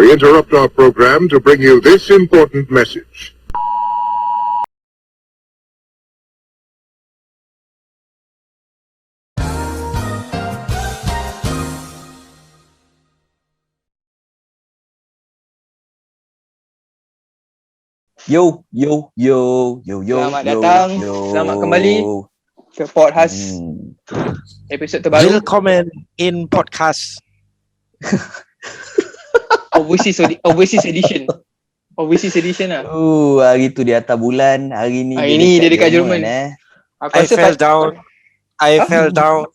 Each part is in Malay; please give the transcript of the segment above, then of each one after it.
We interrupt our program to bring you this important message. Yo. Selamat datang. Selamat kembali ke podcast episod terbaru. Willkommen in podcast. Overseas edition. Overseas edition lah. Hari tu di atas bulan, hari ni dia dekat Jerman. Aku I rasa fell down. I Huh? fell down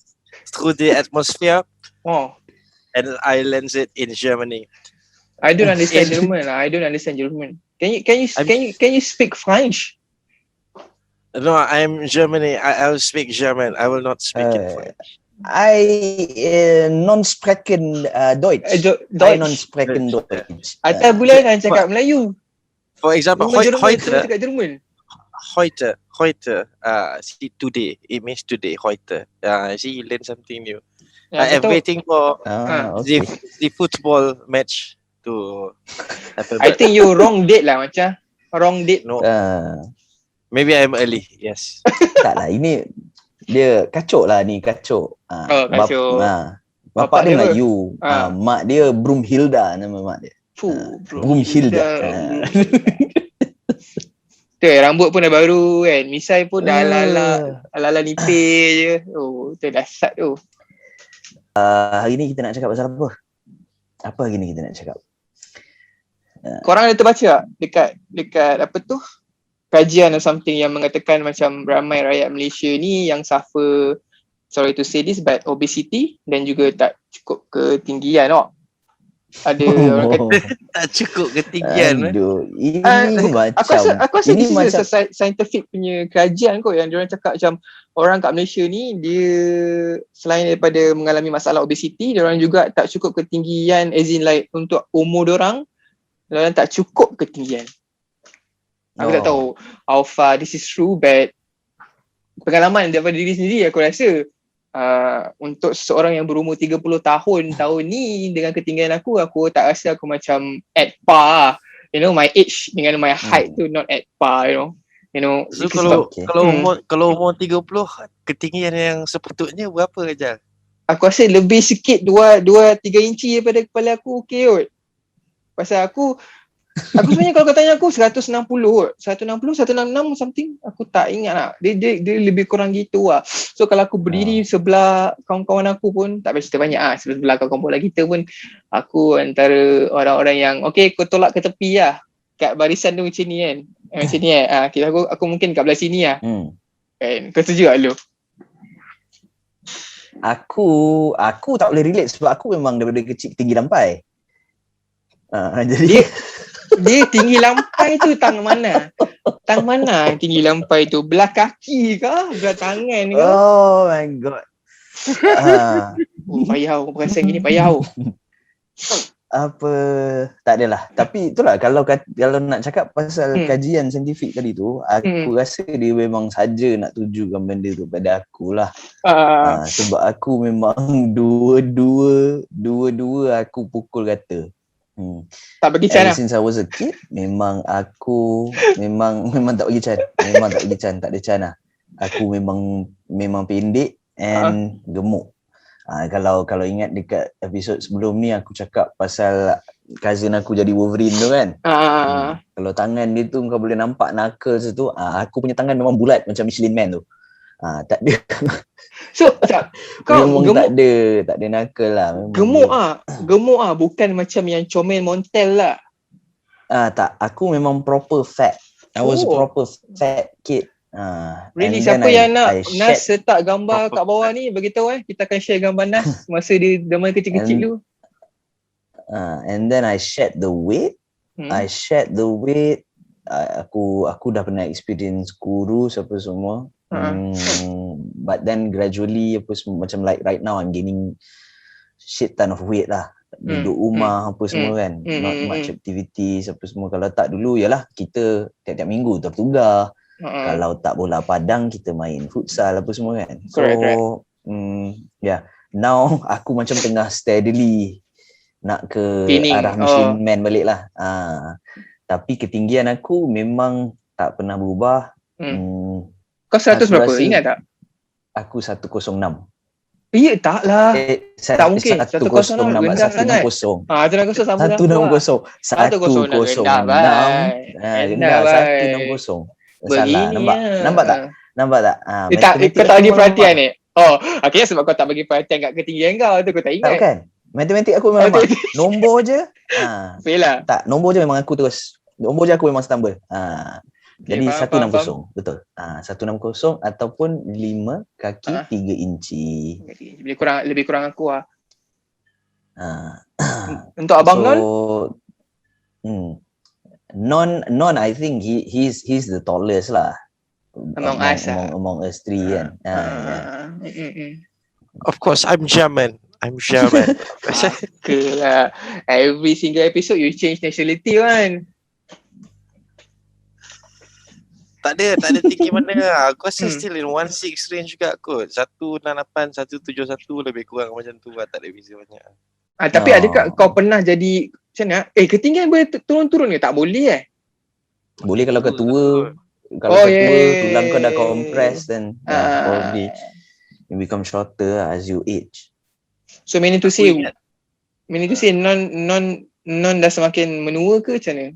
through the atmosphere Oh, and I landed in Germany. I don't understand German lah. I don't understand German. Can you speak French? No, I'm Germany. I'll speak German. I will not speak in French. I non-sprechen Deutsch. I Deutsch. non-sprechen Deutsch. Atas bulan kan cakap Melayu. For example, Jerman heute, dekat Jerman. see today. It means today. Heute. See, you learn something new. Ya, I'm betul. waiting for Okay. the football match to happen. I think you wrong date lah macam. Wrong date. No, maybe I'm early. Yes. Tak lah, ini dia kacuk lah ni, kacuk. Kacuk. Bapak Bapak dia dia Melayu. Mak dia Broomhilda nama mak dia. Broomhilda. Tu rambut pun dah baru kan. Misai pun dah ala-ala nipis je. Oh, tu dah sat tu. Hari ni kita nak cakap pasal apa? Apa hari ni kita nak cakap? Korang ada terbaca tak dekat apa tu? Kajian or something yang mengatakan macam ramai rakyat Malaysia ni yang suffer, sorry to say this, but obesity dan juga tak cukup ketinggian tau. Ada orang kata Tak cukup ketinggian. Aduh, ini aku rasa ini this is a scientific punya kajian kot yang diorang cakap macam orang kat Malaysia ni dia selain daripada mengalami masalah obesity, diorang juga tak cukup ketinggian, as in like untuk umur diorang tak cukup ketinggian. Aku tak tahu how far this is true, but pengalaman daripada diri sendiri aku rasa untuk seseorang yang berumur 30 tahun ni dengan ketinggian aku tak rasa aku macam at par. You know, my age dengan my height tu not at par, you know. So kalau umur 30, ketinggian yang sepatutnya berapa aja? Aku rasa lebih sikit 2-3 inci daripada kepala aku okey kot. Pasal aku sebenarnya kalau kau tanya aku 160 kot. 166 something. Aku tak ingat lah. Dia lebih kurang gitu lah. So kalau aku berdiri sebelah kawan-kawan aku pun, tak payah cerita banyak lah. Sebelah kawan-kawan kita pun, aku antara orang-orang yang okay, kau tolak ke tepi lah. Kat barisan tu macam ni kan. Macam ni aku mungkin kat belah sini lah. Kan? Kau setuju tak lu? Aku tak boleh relate sebab aku memang daripada kecil tinggi lampai. Jadi dia tinggi lampai tu tang mana? Tang mana tinggi lampai tu? Belah kaki ke? Belah tangan ke? Oh my god. Payah aku perasan gini, payah aku. Apa, tak adalah. Tapi itulah kalau nak cakap pasal kajian saintifik tadi tu, aku rasa dia memang saja nak tujukan benda tu pada akulah. Sebab aku memang dua-dua aku pukul rata. Tak bagi can lah. Since I was a kid, memang aku memang tak bagi can. Memang tak bagi can, tak ada can lah. Aku memang pendek and gemuk. Kalau ingat dekat episod sebelum ni aku cakap pasal cousin aku jadi Wolverine tu kan. Kalau tangan dia tu kau boleh nampak knuckles tu, aku punya tangan memang bulat macam Michelin Man tu. Tak ada. So kau memang gemuk, tak ada knuckle lah. gemuk bukan macam yang comel Montel lah. Tak, aku memang proper fat. I was a proper fat kid. Really, siapa yang nak Nas letak gambar kat bawah ni, beritahu kita akan share gambar Nas masa dia zaman kecil-kecil tu. And then I shed the weight. Aku dah pernah experience kurus apa semua. But then gradually macam like right now I'm gaining shit ton of weight lah. Duduk rumah apa semua kan, not much activities apa semua. Kalau tak dulu yalah kita tiap-tiap minggu bertugas. Kalau tak bola padang kita main futsal apa semua kan. So correct. now aku macam tengah steadily nak ke Spinning. arah machine man balik lah. Tapi ketinggian aku memang tak pernah berubah. Kau 100 aku berapa? rasa- Ingat tak? Aku 106. Ya tak lah. Tak mungkin. 106 rendah sangat. 160. 160 sama dah. 160. 106. Rendah, bye. Rendah. bye. 160. Salah. Begini Nampak tak? Nampak tak? Tak, kau tak bagi perhatian ni. Akhirnya sebab kau tak bagi perhatian kat ketinggian kau tu kau tak Tak ingat. kan? Matematik aku memang lemah. Nombor je. Yelah. Tak, nombor je memang aku terus. Nombor je aku memang stumble. Jadi faham, 160. Betul. 160 ataupun 5 kaki 3 inci. Lebih kurang aku lah. Untuk So, abang Non I think he's the tallest lah. Among us lah. Among us three kan. Of course, I'm German. Ke lah. Every single episode you change nationality kan. Tak ada tinggi mana. Aku rasa still in 1.6 range juga kot. 1.68, 1.71 lebih kurang macam tu lah. Tak ada beza banyak. Tapi adakah kau pernah jadi macam mana? Ketinggian boleh turun-turun ke? Tak boleh Boleh kalau kau tua. Kalau kau tua, tulang kau dah compress then probably you become shorter as you age. So meaning to say non dah semakin menua ke macam mana?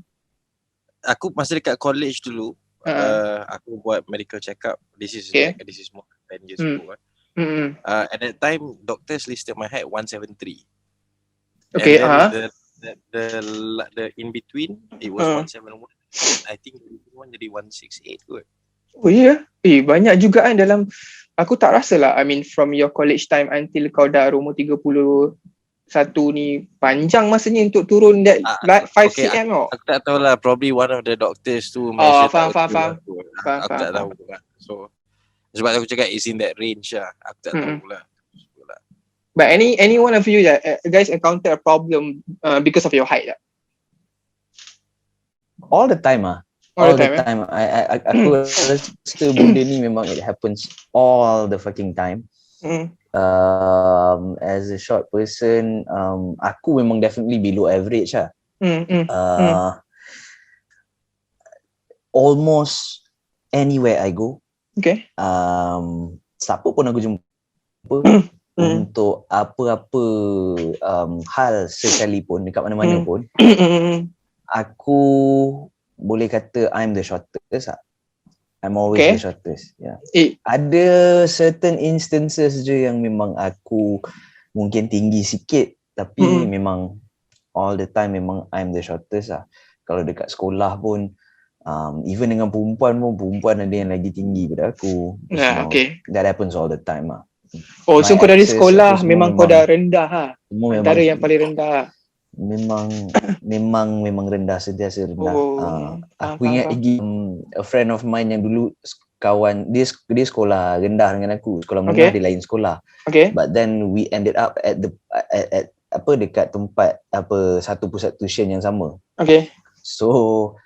Aku masa dekat college dulu, aku buat medical check-up. This is more than 10 years ago. At that time, doctors listed my height 173. Okay, the in between it was 171. I think one jadi 168 kot. Oh ya? Banyak juga kan dalam, aku tak rasa lah, I mean from your college time until kau dah umur 31 ni, panjang masanya untuk turun that 5 cm tau. Aku tak tahu lah, probably one of the doctors tu faham. Aku tak tahu lah. So sebab aku cakap is in that range lah. Aku tak tahu lah. But any one of you guys encounter a problem because of your height? All the time All the time. Aku rasa benda ni memang it happens all the fucking time. As a short person, aku memang definitely below average lah. Almost anywhere I go. Okay. Siapa pun aku jumpa, untuk apa-apa hal sekalipun dekat mana-mana pun, aku boleh kata I'm the shortest lah. I'm always the shortest. Ada certain instances je yang memang aku mungkin tinggi sikit, tapi memang all the time memang I'm the shortest lah. Kalau dekat sekolah pun, even dengan perempuan ada yang lagi tinggi daripada aku. That happens all the time lah. So kau dari sekolah memang kau dah rendah lah. Antara yang paling rendah. Memang rendah, sentiasa rendah. Aku ingat lagi a friend of mine yang dulu kawan dia sekolah rendah dengan aku, sekolah menengah dia lain sekolah. But then we ended up at dekat tempat satu pusat tuition yang sama. So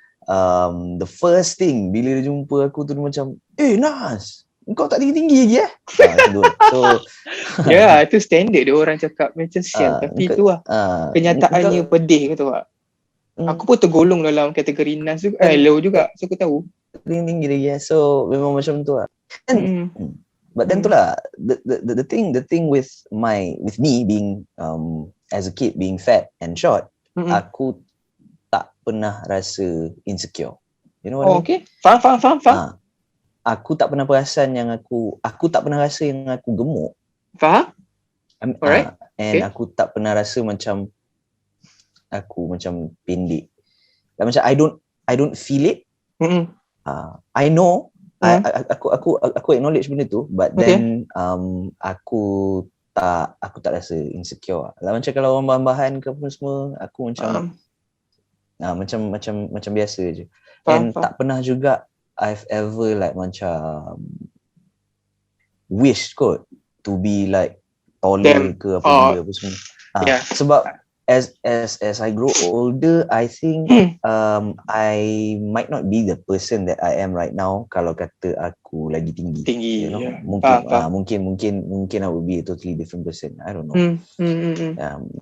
the first thing bila dia jumpa aku tu dia macam, Nas, kau tak tinggi-tinggi lagi So itu standard dia orang cakap macam sial, tapi tu lah kenyataannya pedih gitu lah. Aku pun tergolong dalam kategori Nas juga, low juga, so aku tahu tinggi lagi. So memang macam tu lah. But then tu lah the thing with me being as a kid being fat and short, aku tak pernah rasa insecure. You know what I mean? Faham. Aku tak pernah perasan yang aku tak pernah rasa yang aku gemuk. Faham? Alright. And aku tak pernah rasa macam aku macam pendek. Like macam I don't feel it. I know. Aku acknowledge benda tu, but then aku tak rasa insecure. Lah macam kalau orang bahan-bahan ke apa semua, aku macam macam biasa je. And tak pernah juga I've ever like macam wish kot to be like taller ke apa semua. Sebab as I grow older, I think I might not be the person that I am right now kalau kata aku lagi tinggi. You know, Yeah. mungkin I would be a totally different person. I don't know.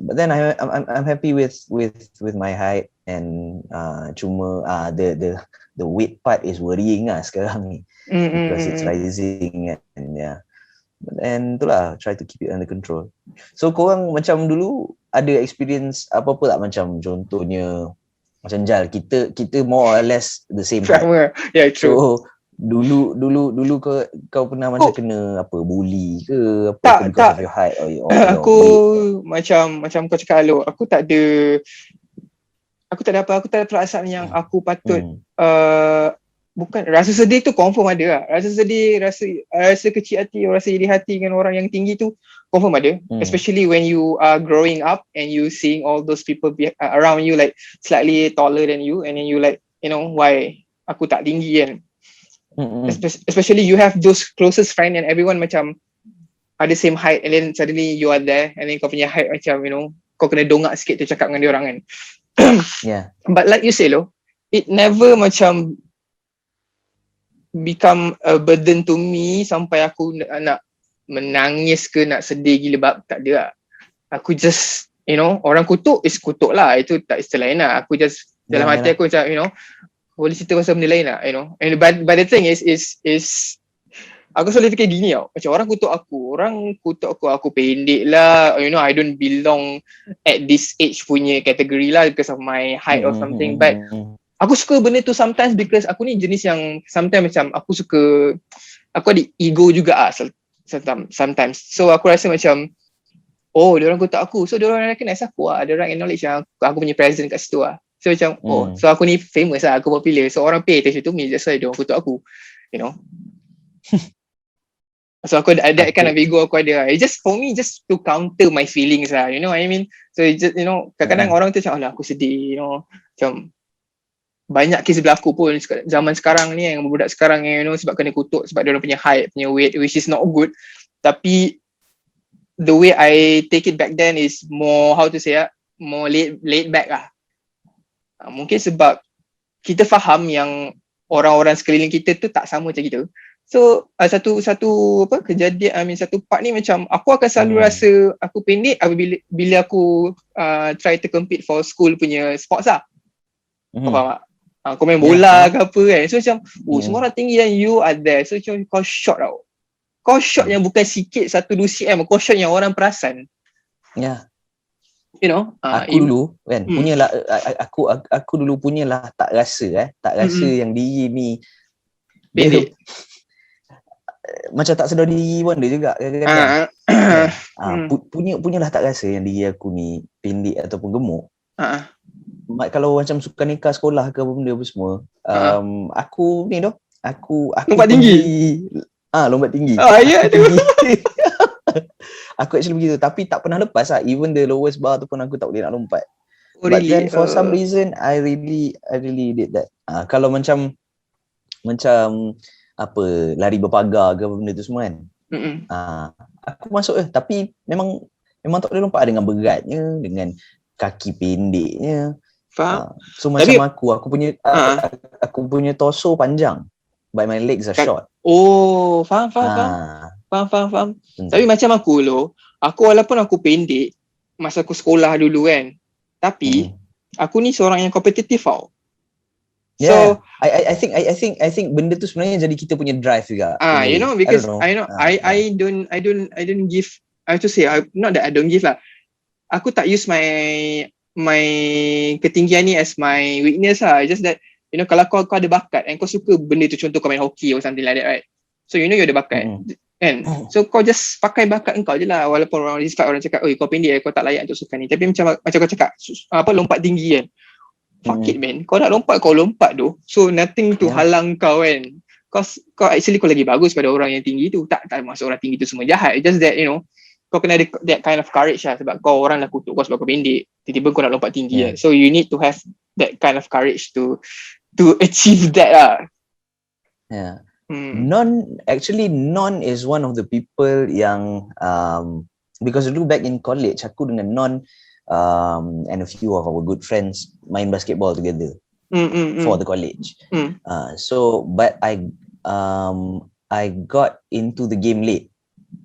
But then I'm happy with my height, and cuma the weight part is worrying lah sekarang ni because it's rising, and yeah. And itulah, try to keep it under control. So korang macam dulu ada experience apa-apa tak, macam contohnya macam Jal, kita more or less the same height. Yeah, true. So dulu kau pernah macam kena apa, bully ke apa because of your height or your aku macam kau cakap lalu, aku tak ada perasaan yang aku patut bukan rasa sedih tu confirm ada lah. Rasa sedih, rasa kecil hati, rasa iri hati dengan orang yang tinggi tu confirm ada. Especially when you are growing up and you seeing all those people around you like slightly taller than you, and then you like, you know, why aku tak tinggi kan. Especially you have those closest friend and everyone macam ada same height, and then suddenly you are there and then kau punya height macam, you know, kau kena dongak sikit tu cakap dengan dia orang kan. Yeah. But like you say lo, it never macam become a burden to me sampai aku nak menangis ke nak sedih gila, bab tak ada lah. Aku just, you know, orang kutuk is kutuk lah, itu tak istilah lain lah. Aku just dalam hati aku macam, you know, boleh cerita pasal benda lain lah, you know. And but the thing is aku selalu fikir gini tau, macam orang kutuk aku pendek lah, you know, I don't belong at this age punya category lah because of my height or something. But aku suka benda tu sometimes because aku ni jenis yang sometimes macam aku ada ego juga lah sometimes. So aku rasa macam, oh, diorang kutuk aku, so diorang recognize aku lah, diorang acknowledge yang aku punya presence kat situ lah. So macam, so aku ni famous lah, aku popular, so orang pay attention to me, that's why diorang kutuk aku, you know. So aku ada that kind of ego aku ada. It's just for me, just to counter my feelings lah, you know what I mean. So just, you know, kadang-kadang orang tu macam, alah aku sedih, you know, macam banyak kes berlaku pun zaman sekarang ni, yang budak sekarang, you know, sebab kena kutuk sebab dia orang punya height, punya weight, which is not good. Tapi the way I take it back then is more, how to say, more laid back lah. Mungkin sebab kita faham yang orang-orang sekeliling kita tu tak sama macam kita. So satu kejadian, satu part ni macam aku akan selalu rasa aku pendek bila aku try to compete for school punya sports lah. Kau faham tak? Kau main bola ke apa kan. So macam semua orang tinggi dan you are there. So macam kau shot tau. Kau shot yang bukan sikit 1-2 cm, kau shot yang orang perasan. Ya. You know, aku dulu kan punyalah aku dulu punyalah tak rasa yang diri ni pendek. Macam tak sedar diri pun dia juga kadang-kadang. Punyalah tak rasa yang diri aku ni pendek ataupun gemuk. Kalau macam suka nikah sekolah ke apa benda apa semua, aku ni doh, aku lompat tinggi. Lompat tinggi. Ya tu. Aku actually begitu, tapi tak pernah lepas lah. Even the lowest bar tu pun aku tak boleh nak lompat. Really? But then for some reason I really did that. Kalau macam apa, lari berpagar ke apa benda tu semua kan. Aku masuk tapi memang tak boleh lompat dengan beratnya, dengan kaki pendeknya. Faham? So macam aku punya torso panjang, but my legs are short. Oh, faham. Faham. Tapi macam aku walaupun aku pendek masa aku sekolah dulu kan, tapi aku ni seorang yang kompetitif tau. So I think benda tu sebenarnya jadi kita punya drive juga. You know, because I don't give, I have to say, not that I don't give lah. Aku tak use my ketinggian ni as my weakness lah. Just that, you know, kalau kau ada bakat and kau suka benda tu, contoh kau main hockey or something like that, right? So you know you ada bakat kan? So kau just pakai bakat engkau je lah. Walaupun orang cakap, oi kau pendek, kau tak layak untuk sukan ni. Tapi macam kau cakap, lompat tinggi kan, fuck it man, kau nak lompat, kau lompat tu. So nothing to halang kau kan. Kau actually kau lagi bagus pada orang yang tinggi tu. Tak maksud orang tinggi tu semua jahat. It's just that, you know, kau kena ada that kind of courage lah. Sebab kau orang dah kutuk kau sebab kau pendek, tiba-tiba kau nak lompat tinggi kan. So you need to have that kind of courage to achieve that lah. Non is one of the people yang because dulu back in college aku dengan Non and a few of our good friends main basketball together for the college. But I got into the game late,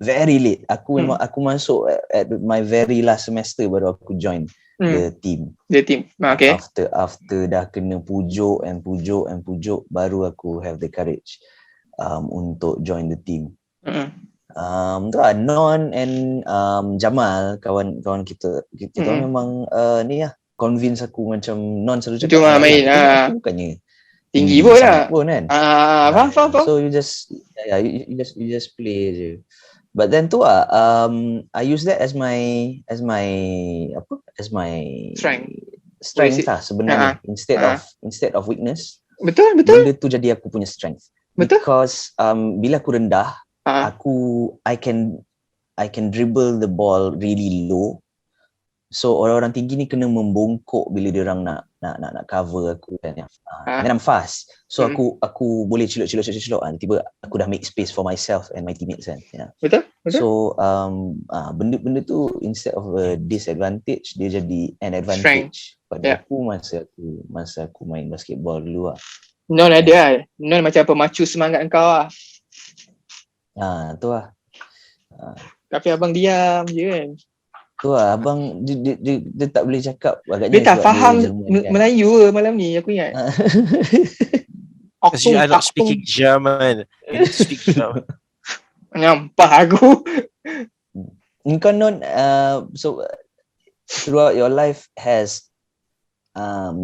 very late. Aku masuk at my very last semester baru aku join the team. Okay. After dah kena pujuk baru aku have the courage untuk join the team. Tu lah, Non and Jamal, kawan kita memang ni lah convince aku, macam Non selalu cakap main aku bukannya tinggi pun lah kan. Faham. So you just play je. But then tu lah, I use that as my strength lah sebenarnya, instead of weakness. Betul. Benda tu jadi aku punya strength. Betul. Because bila aku rendah, I can dribble the ball really low. So orang-orang tinggi ni kena membongkok bila dia orang nak cover aku kan. And then I'm fast. So aku boleh celok. Tiba aku dah make space for myself and my teammates kan. Yeah. Betul. So benda tu instead of a disadvantage, dia jadi an advantage pada aku masa aku main basketball dulu lah. Non ada Non macam pemacu semangat kau lah. Tu lah. Tapi abang diam je kan. Tu lah, abang dia tak boleh cakap agaknya. Dia tak faham Melayu malam ni, aku ingat. Because you are not speaking German. You need to speak German. Nampak aku. Engkau Non, so throughout your life has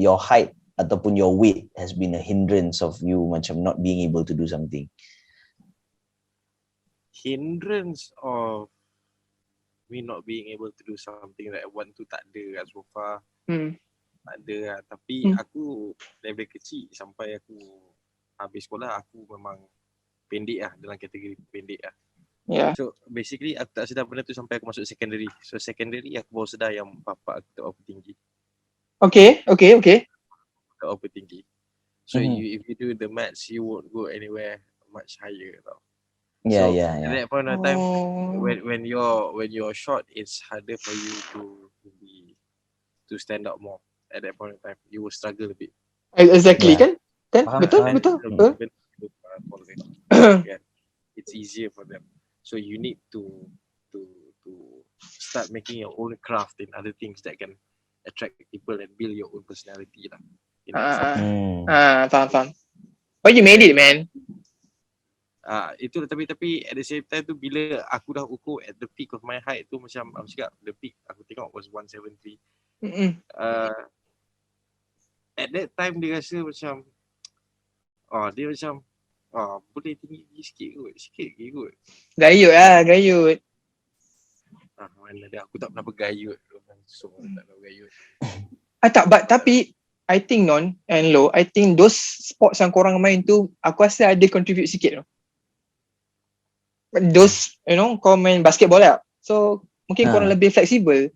your height ataupun your weight has been a hindrance of you macam not being able to do something? Hindrance of me not being able to do something that I want to tak ada kat so far. Tak ada lah. Tapi aku dari kecil sampai aku habis sekolah, aku memang pendek lah, dalam kategori pendek lah. So basically aku tak sedar benda tu sampai aku masuk secondary. So secondary aku baru sedar yang bapak aku tak apa tinggi. Okay. Tak apa tinggi. So if you do the maths, you won't go anywhere much higher tau. Yeah. At that point of time, when you're short, it's harder for you to stand out more. At that point of time, you will struggle a bit. Exactly, kan? Betul. It's easier for them. So you need to start making your own craft in other things that can attract people and build your own personality lah. Faham. But you made it, man. Itu tapi at the same time tu, bila aku dah ukur at the peak of my height tu, macam aku cakap the peak aku tengok was 173. At that time dia rasa macam boleh tinggi sikit kot. Gayut. Mana dia, aku tak pernah bergayut. So tak pernah bergayut. Tapi I think Non and Lo, I think those sports yang korang main tu, aku rasa ada contribute sikit tu. Those, kau main basketball lah. So mungkin korang lebih flexible.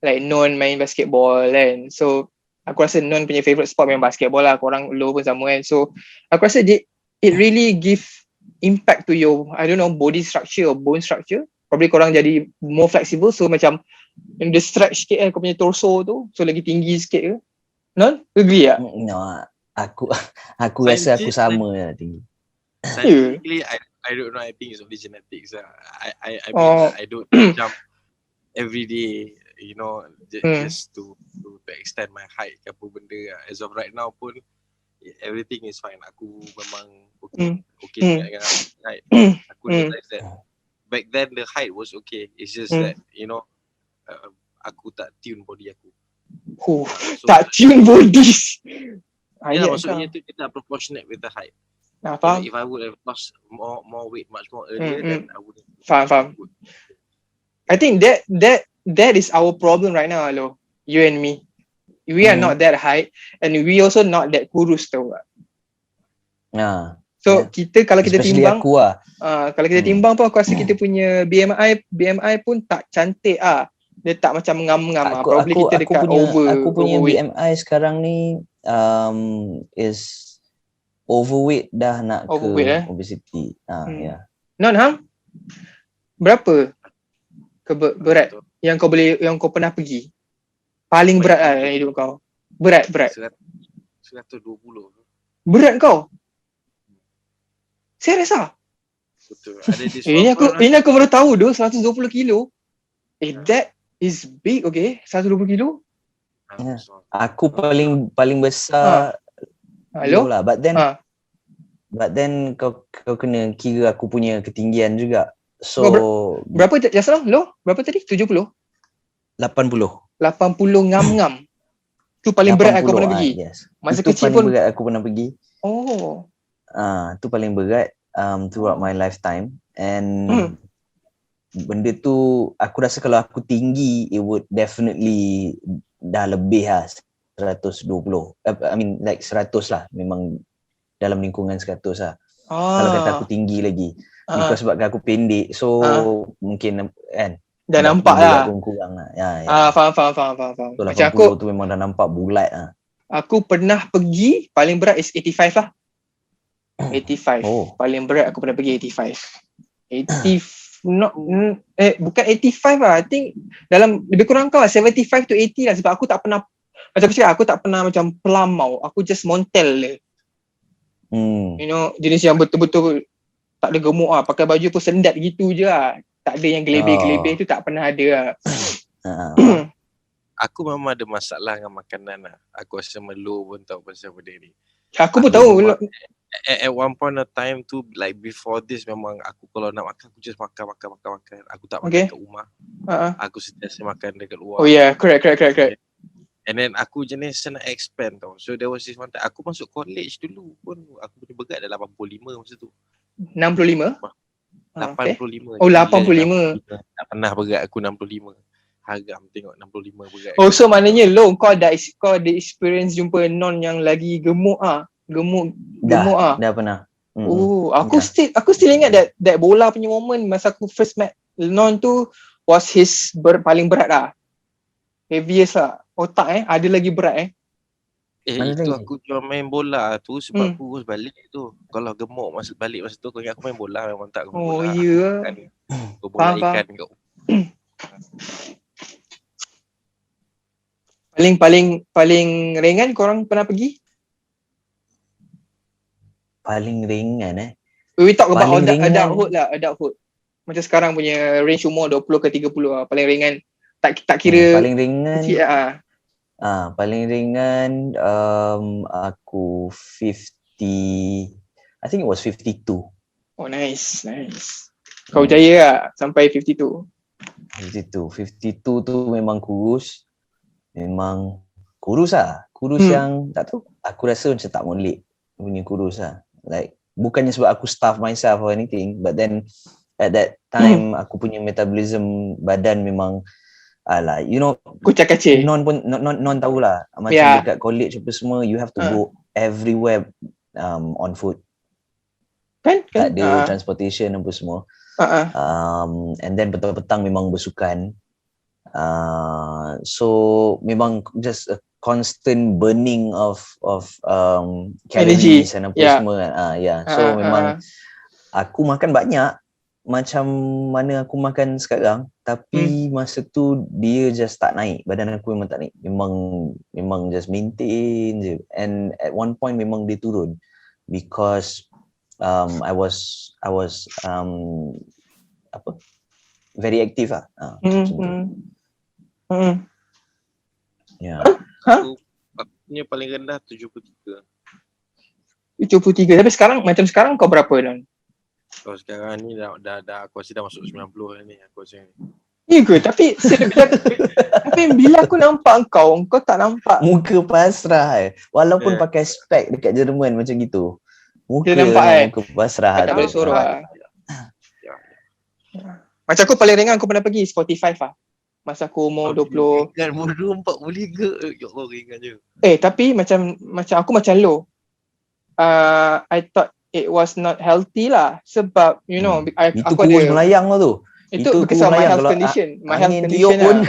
Like Non main basketball kan. So aku rasa Non punya favourite sport main basketball lah. Korang Lo pun sama kan. So aku rasa it really give impact to your, I don't know, body structure or bone structure. Probably korang jadi more flexible. So macam dia stretch sikit kau punya torso tu. So lagi tinggi sikit ke. Non? Agree tak? No, aku rasa aku sama lah tinggi. Scientifically, I don't know. I think it's only genetics. I mean, I don't jump every day, just to extend my height ke apa benda. As of right now pun, everything is fine. Aku memang okay dengan height. Aku realize that back then the height was okay. It's just that, aku tak tune body aku. So, tak tune bodies. Maksudnya tu kita proportionate with the height. If I would have lost more weight much more earlier, then I would have. Faham. I think that is our problem right now, Alo. You and me. We are not that high and we also not that kurus tau. So kita kalau kita especially timbang, aku lah. Kalau kita timbang pun aku rasa kita punya BMI pun tak cantik Dia tak macam ngam-ngam probably kita dekat aku punya overweight. BMI sekarang ni is overweight dah nak overweight, ke obesity. Ya. Non berapa berat yang kau pernah pergi? Paling berat lah dalam hidup kau. Berat. 120. Berat kau. Serius lah. Betul. Ada this Ini aku baru tahu 120 kilo. That is big, okay. 120 kilo. Ya. Aku paling besar Hello? lah. But then kau kena kira aku punya ketinggian juga. So Berapa just now? Lo? Berapa tadi? 70? 80. 80 ngam-ngam. Tu paling berat aku pernah pergi. Yes. Masa itu kecil paling pun. berat aku pernah pergi. Oh. Tu paling berat throughout my lifetime. And benda tu aku rasa kalau aku tinggi, it would definitely dah lebih lah 120. I mean like 100 lah. Memang dalam lingkungan 100 lah. Kalau kata aku tinggi lagi. Because sebab aku pendek, so mungkin kan dah nampak lah. Kurang lah. Ya. Faham. So, Macam aku tu memang dah nampak bulat lah. Aku pernah pergi, paling berat is 85 lah. 85. Oh. Paling berat aku pernah pergi 85. Bukan 85 lah. I think dalam lebih kurang kau lah 75 to 80 lah, sebab aku tak pernah, macam aku cakap, aku tak pernah macam plump tau. Aku just montel je. You know, jenis yang betul-betul tak ada gemuk lah. Pakai baju pun sendat gitu je lah. Tak ada yang gelebih-gelebih tu, tak pernah ada lah. Aku memang ada masalah dengan makanan lah. Aku rasa Melo pun tahu pasal benda ni. Aku pun tahu. At one point of time tu, like before this, memang aku kalau nak makan, aku just makan. Aku tak makan kat rumah. Aku sentiasa makan dekat luar. Oh yeah, correct. And then aku jenis nak expand tau. So there was this one time, aku masuk college dulu pun, aku punya berat dah 85 masa tu. 65? 85. Oh 85. Tak pernah berat aku 65. Haram tengok 65 berat. Oh so maknanya kau ada experience jumpa non yang lagi gemuk ah. Gemuk ah. Dah pernah. Oh, aku still ingat that bola punya moment masa aku first met non tu was his paling berat lah. Heaviest lah. Otak ada lagi berat itu aku cuma main bola tu sebab kurus balik tu. Kalau gemuk balik masa tu, kau ingat aku main bola, memang tak gemuk. Oh ya. Kau bola ikan kau. Paling ringan korang pernah pergi? Paling ringan We talk about adulthood. Macam sekarang punya range umur 20 ke 30 lah. Paling ringan. Tak kira paling ringan kecil, paling ringan aku 50, I think it was 52. Oh nice. Kau jaya lah sampai 52. 52 tu memang kurus. Memang kurus lah. Kurus yang tak tahu, aku rasa macam tak molek punya kurus lah. Like bukannya sebab aku starve myself or anything, but then at that time aku punya metabolism badan memang you know, kucak-kacir. Non tahulah. Macam dekat college apa semua, you have to go everywhere on foot. Kan? Tak ada transportation apa semua. And then petang-petang memang bersukan. So memang just a constant burning of calories and apa semua kan. So memang aku makan banyak macam mana aku makan sekarang, tapi masa tu dia just tak naik. Badan aku memang tak naik. Memang just maintain je. And at one point memang dia turun because I was very active lah. Aku punya paling rendah 73. 73. Tapi sekarang kau berapa Dan? Oh sekarang ni dah aku rasa dah masuk 90 ni aku rasa ni. Ya ke? Tapi bila aku nampak kau tak nampak muka pasrah walaupun pakai spek dekat Jerman macam gitu. Muka pasrah. Tak boleh suruh lah. Macam aku paling ringan aku pernah pergi 45 lah. Masa aku umur 20. Kan umur 24 boleh ke? Ya Allah ringan je. Tapi macam aku macam low. I thought it was not healthy lah. Sebab you know itu aku kurus melayang tu. Itu because of my health condition. My health condition lah.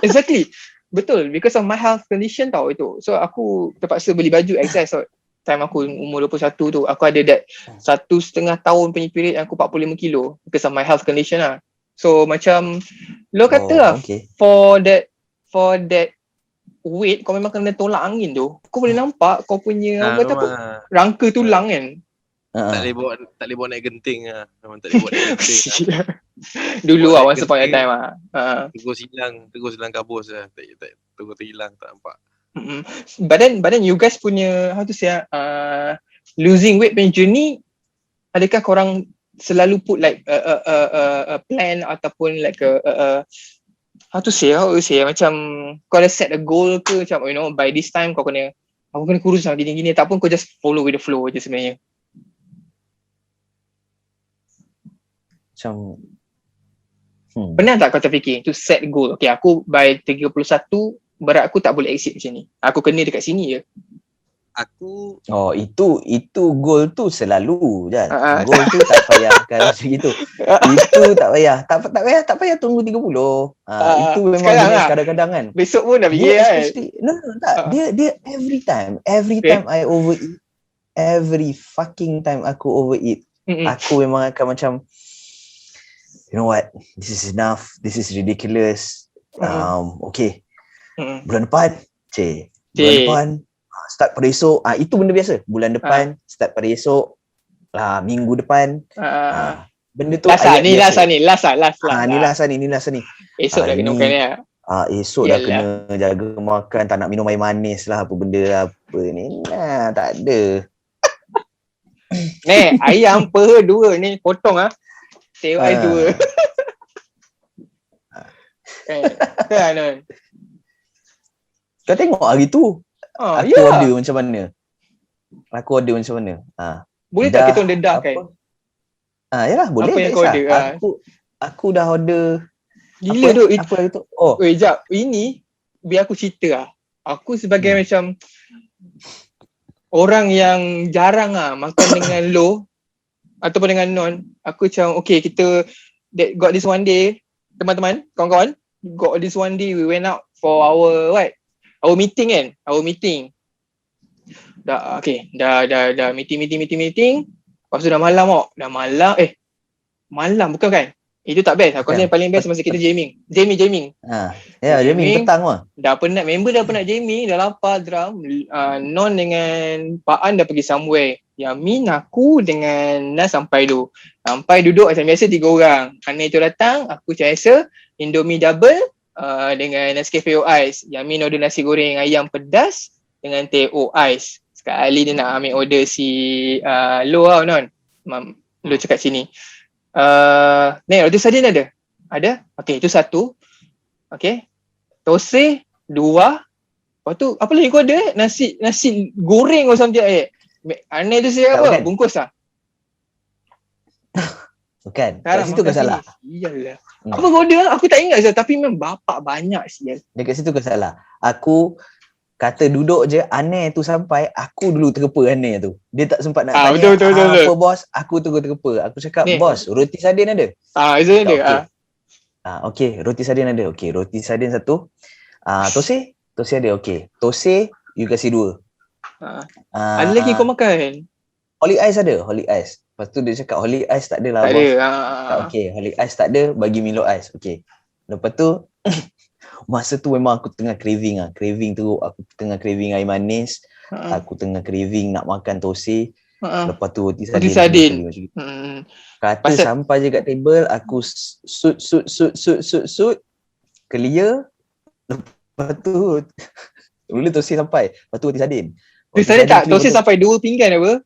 Exactly. Betul. Because of my health condition tau itu. So aku terpaksa beli baju exercise. So time aku umur 21 tu, aku ada that 1.5 tahun punya period yang aku 45 kilo because of my health condition lah. So macam lo kata lah, for that weight, kau memang kena tolak angin tu. Kau boleh nampak kau punya apa memang, rangka tulang kan. tak boleh bawa naik genting lah. Memang tak boleh bawa naik genting lah. Dulu Buat once upon a time lah. Tegur silang kabus lah. Tak tegur terhilang, tak nampak. But then you guys punya, how to say losing weight punya journey, adakah korang selalu put like a plan ataupun like how to say macam kau ada set a goal ke, macam you know by this time aku kena kurus lah gini-gini, tak pun kau just follow with the flow je sebenarnya? Macam Pernah tak kau terfikir to set goal, okay aku by 31 berat aku tak boleh exceed macam ni, aku kena dekat sini je? Aku itu goal tu selalu je. Goal tu tak payah kalau macam gitu. Itu tak payah tunggu 30. Itu memang jenis kadang-kadang kan. Besok pun dah fikir kan. Tak. Dia every time I overeat, every fucking time aku overeat, aku memang akan macam, you know what? This is enough. This is ridiculous. Okay. Bulan depan, bulan depan start pada esok. Itu benda biasa. Bulan depan start pada esok. Minggu depan. Benda tu last ni. Esok dah kena makan ya. Esok dah kena jaga makan, tak nak minum air manis lah, apa benda lah, apa ni. Tak ada. Ni ayam per 2 ni potong teo ais 2. Kan. Kau tengok hari tu. Aku order macam mana. Boleh tak kita dedah kan? Yalah boleh. Apa yang kau order? Aku dah order. Gila tu. Apa hari tu? Jap. Ini biar aku cerita Aku sebagai macam orang yang jarang makan dengan low ataupun dengan non. Aku macam okay, kita got this one day, teman-teman, kawan-kawan, got this one day we went out for our meeting kan. Dah meeting. Lepas tu dah malam malam bukan kan? Itu tak best. Aku rasa yang paling best masa kita jamming. Jamming petang lah. Member dah penat jamming, dah lapar drum. Non dengan Pak An dah pergi somewhere. Yamin, aku dengan Nas sampai duduk macam biasa 3 orang. Ana itu datang, aku macam biasa Indomie double dengan Nescafe Ice. Yamin order nasi goreng ayam pedas dengan teh ais. Sekali dia nak ambil order si Lo non. Lo cakap sini. Ni roti sardin ada? Okay, itu 1. Okay. Tosai 2. Lepas tu apa lagi kau ada? Nasi goreng or something. Aneh tu saya apa? Bukan. Bungkus lah. Bukan. Kat situ kau salah. Iyalah. Apa kau order? Aku tak ingat tapi memang bapak banyak sial. Dekat situ kau salah. Aku kata duduk je, Aneh tu sampai, aku dulu terkepa Aneh tu. Dia tak sempat nak tanya, betul. apa bos, aku terus terkepa. Aku cakap, bos, roti sardin ada? Itu ada. Okay, roti sardin ada. Okay, roti sardin 1. Tosai ada, okay. Tosai, you kasih 2. Ada lagi kau makan? Holy Ice ada, Holy Ice. Lepas tu dia cakap, Holy Ice tak ada lah, bos. Okay, Holy Ice tak ada, bagi Milo Ice. Okay. Lepas tu, masa tu memang aku tengah craving teruk. Aku tengah craving air manis. Aku tengah craving nak makan tosai. Lepas tu roti sardin. Kata sampai je kat table, aku shoot clear. Lepas tu mula tosai sampai. Lepas tu roti sardin. Tosai sampai 2 pinggan apa?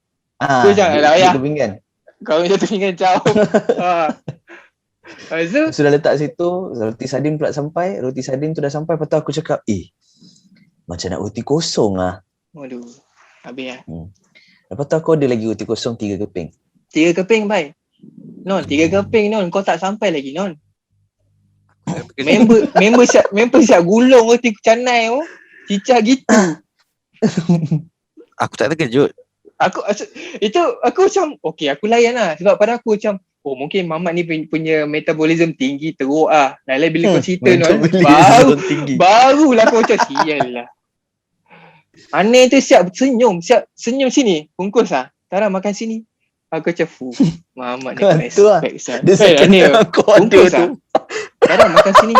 Tu jangan lah ya. 2 pinggan. Kau 1 pinggan jauh. Sudah letak situ, roti sardin pula sampai. Roti sardin tu dah sampai. Lepas tu aku cakap, macam nak roti kosong lah. Waduh, habis lah. Lepas tu aku ada lagi roti kosong 3 keping. 3 keping, bye. Non, 3 keping non, kau tak sampai lagi non. Member siap gulung roti canai tu. Cicah gitu. Aku tak terkejut. Aku macam okay, aku layan lah. Sebab pada aku macam mungkin Mamat ni punya metabolism tinggi teruk lah. Lain-lain bila kau cerita non, barulah kau macam sial lah. Aneh tu siap senyum sini, bungkus lah. Tara makan sini. Aku macam Mamat ni respect lah. Dia Aneh bungkus lah. Tara makan sini.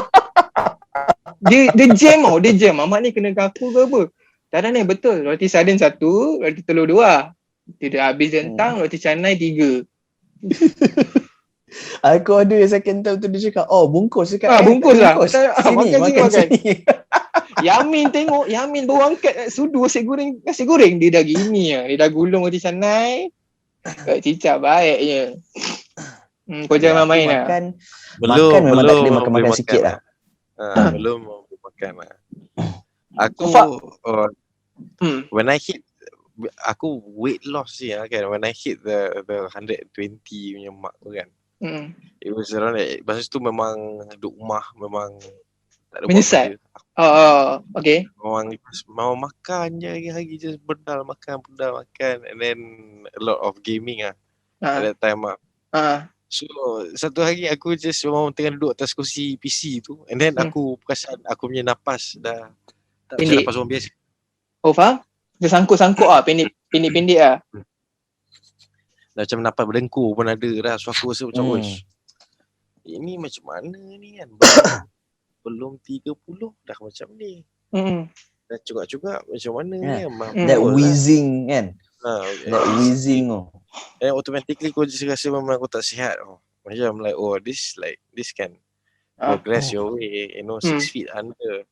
Dia jam tau, dia jam. Mamat ni kena gaku ke apa? Tak ada ni, betul. Roti sardin 1, roti telur 2. Dia dah habis jentang, roti canai 3. Aku ada second time tu dia cakap, oh bungkus dekat Bungkus lah. Sini, Makan sini, makan. sini. Yamin tengok, Yamin baru angkat sudu nasi goreng. Dia dah gini lah. Dia dah gulung roti canai. Kak cicak baiknya. Kau jangan main lah. Makan memang tak boleh makan sikit lah. Belum mampu makan lah. Aku when I hit, aku weight loss je lah kan. When I hit the 120 punya mark tu kan. It was around that. Masa tu memang duduk rumah, memang tak ada menyesal. Okay. Mau makan je hari-hari, just bedal makan. And then a lot of gaming lah. At that time lah. So satu hari aku just memang tengah duduk atas kursi PC tu. And then aku perasan aku punya napas dah tak macam napas orang biasa. Oh faham? Dia sangkut-sangkut lah, pendek-pendek lah. Dah macam napas berdengkur pun ada dah. So aku rasa macam ini macam mana ni kan. Belum 30 dah macam ni. Dah cugak-cugak macam mana ni kan. That wheezing kan. That wheezing And automatically kau just rasa memang kau tak sihat. Macam like this can progress your way, 6 feet under.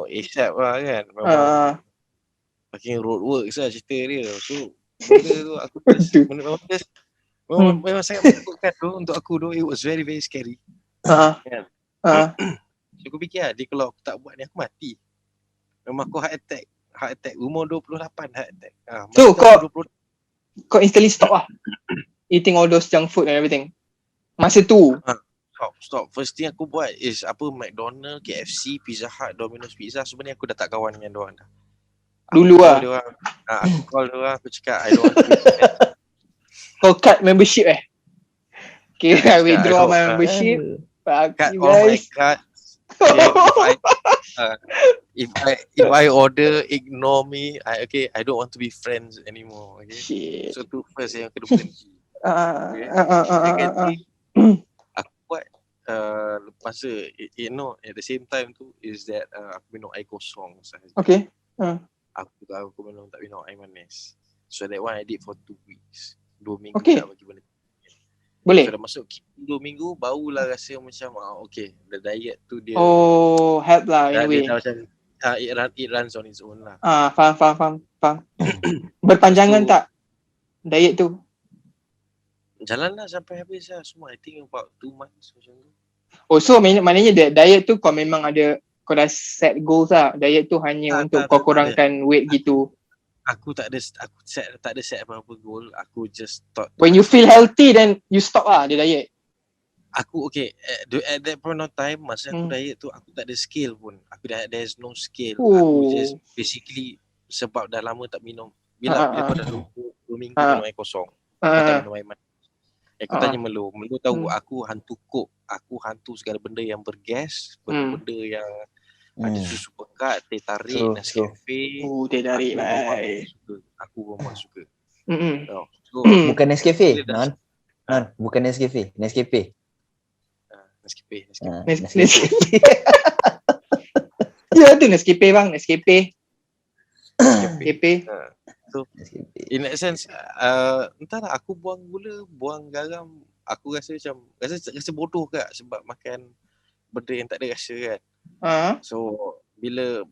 ASAP lah kan. Memang fucking road works lah cerita dia. So benda tu aku memang sangat menakutkan tu untuk aku tu. It was very very scary. Kan? So aku fikir lah, dia kalau aku tak buat ni aku mati. Memang aku heart attack umur 28 heart attack. So kau instantly stop lah eating all those junk food and everything masa tu. Stop. First thing aku buat is McDonald, KFC, Pizza Hut, Domino's Pizza. Sebenarnya aku dah tak kawan dengan diorang dah. Dulu lah. Aku call diorang, aku cakap I don't want to be kau cut membership Okay, I withdraw my membership. Cut all my cards. If I order, ignore me. I don't want to be friends anymore. Okay. Shit. So tu first yang kena berhenti. Aku buat masa at the same time tu is that aku minum air kosong sahaja. Okay. Aku minum tak minum air manis. So that one I did for 2 weeks. 2 minggu okay. Dah bagi benda. Boleh. So dah masuk 2 minggu barulah rasa macam okay, the diet tu dia help lah in a way. Dia macam it runs on its own lah. Faham. Berpanjangan tak diet tu? Jalan lah sampai habis lah semua. I think about 2 months macam tu. So maknanya diet tu kau memang ada, kau dah set goals lah. Diet tu hanya untuk kau kurangkan weight gitu. Aku tak ada set apa-apa goal. Aku just thought when you feel healthy then you stop lah dia diet. Aku at that point of time masa aku diet tu aku tak ada scale pun. There's no scale. Aku just basically sebab dah lama tak minum. Bila kau dah 2 minggu minum air kosong. Kau tak minum air manis. Aku tanya Melu tahu aku hantu kok. Aku hantu segala benda yang bergas, benda yang ada susu pekat, teh tarik, Nescafe. Teh tarik baik. Aku memang suka. So, bukan Nescafe, Non. Bukan Nescafe. Nescafe. Ya tu Nescafe bang, Nescafe. So, in that sense, entahlah aku buang gula, buang garam, aku rasa macam rasa bodoh kak sebab makan benda yang tak ada rasa kan. So bila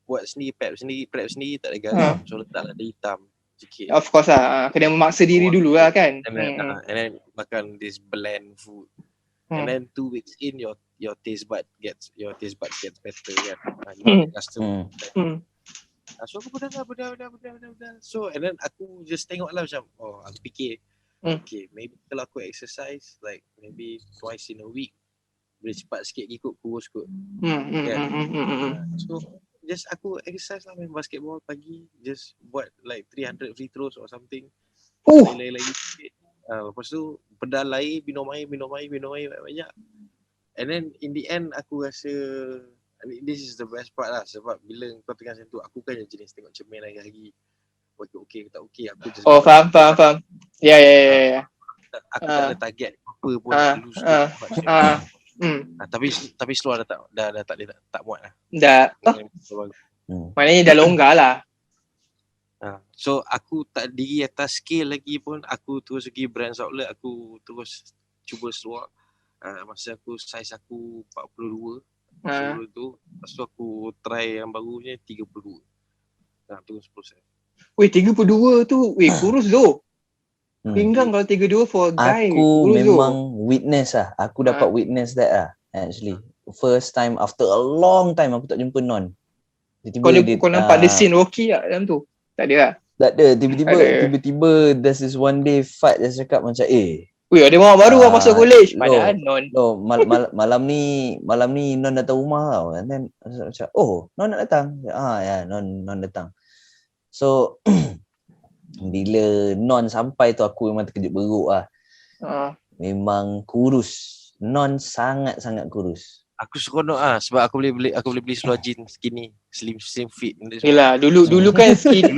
buat sendiri, prep sendiri tak ada garam, so letaklah ada hitam sikit. Of course lah, kena memaksa diri dulu lah kan. And then makan this bland food. And then 2 weeks in your taste buds gets better kan. So aku berdal. So and then aku just tengok lah macam aku fikir okay, maybe kalau aku exercise like maybe twice in a week boleh cepat sikit ikut kurus kot. So just aku exercise lah, main basketball pagi, just buat like 300 free throws or something. Lagi sikit. Lepas tu pedal air, minum air banyak. And then in the end aku rasa this is the best part lah, sebab bila kau tengah macam tu aku kan jenis tengok cermin lagi okay tak okay, aku just faham. Ya. Aku tak ada target apa pun. Tapi seluar dah tak muat lah. Dah. Maknanya dah longgar lah. So aku tak diri atas scale lagi pun, aku terus pergi Brands Outlet, aku terus cuba seluar. Masa aku size aku 42 tu, lepas tu aku try yang barunya 32. Turun 10%. Weh 32 tu, kurus tu. Pinggang kalau 32 for a guy. Aku memang witness lah. Aku dapat witness that lah actually. First time after a long time aku tak jumpa Non. Kau nampak the scene Rocky tak dalam tu? Tak ada lah. Tak ada. Tiba-tiba there's this one day Fat dia cakap macam weh ada mamak baru lah masuk college. Padahal Non. Malam ni Non datang rumah tau. And then macam Non nak datang. Non datang. So bila Non sampai tu aku memang terkejut beruk lah. Memang kurus. Non sangat-sangat kurus. Aku seronok sebab aku boleh beli seluar jeans skinny, slim fit. Yelah, dulu kan skinny.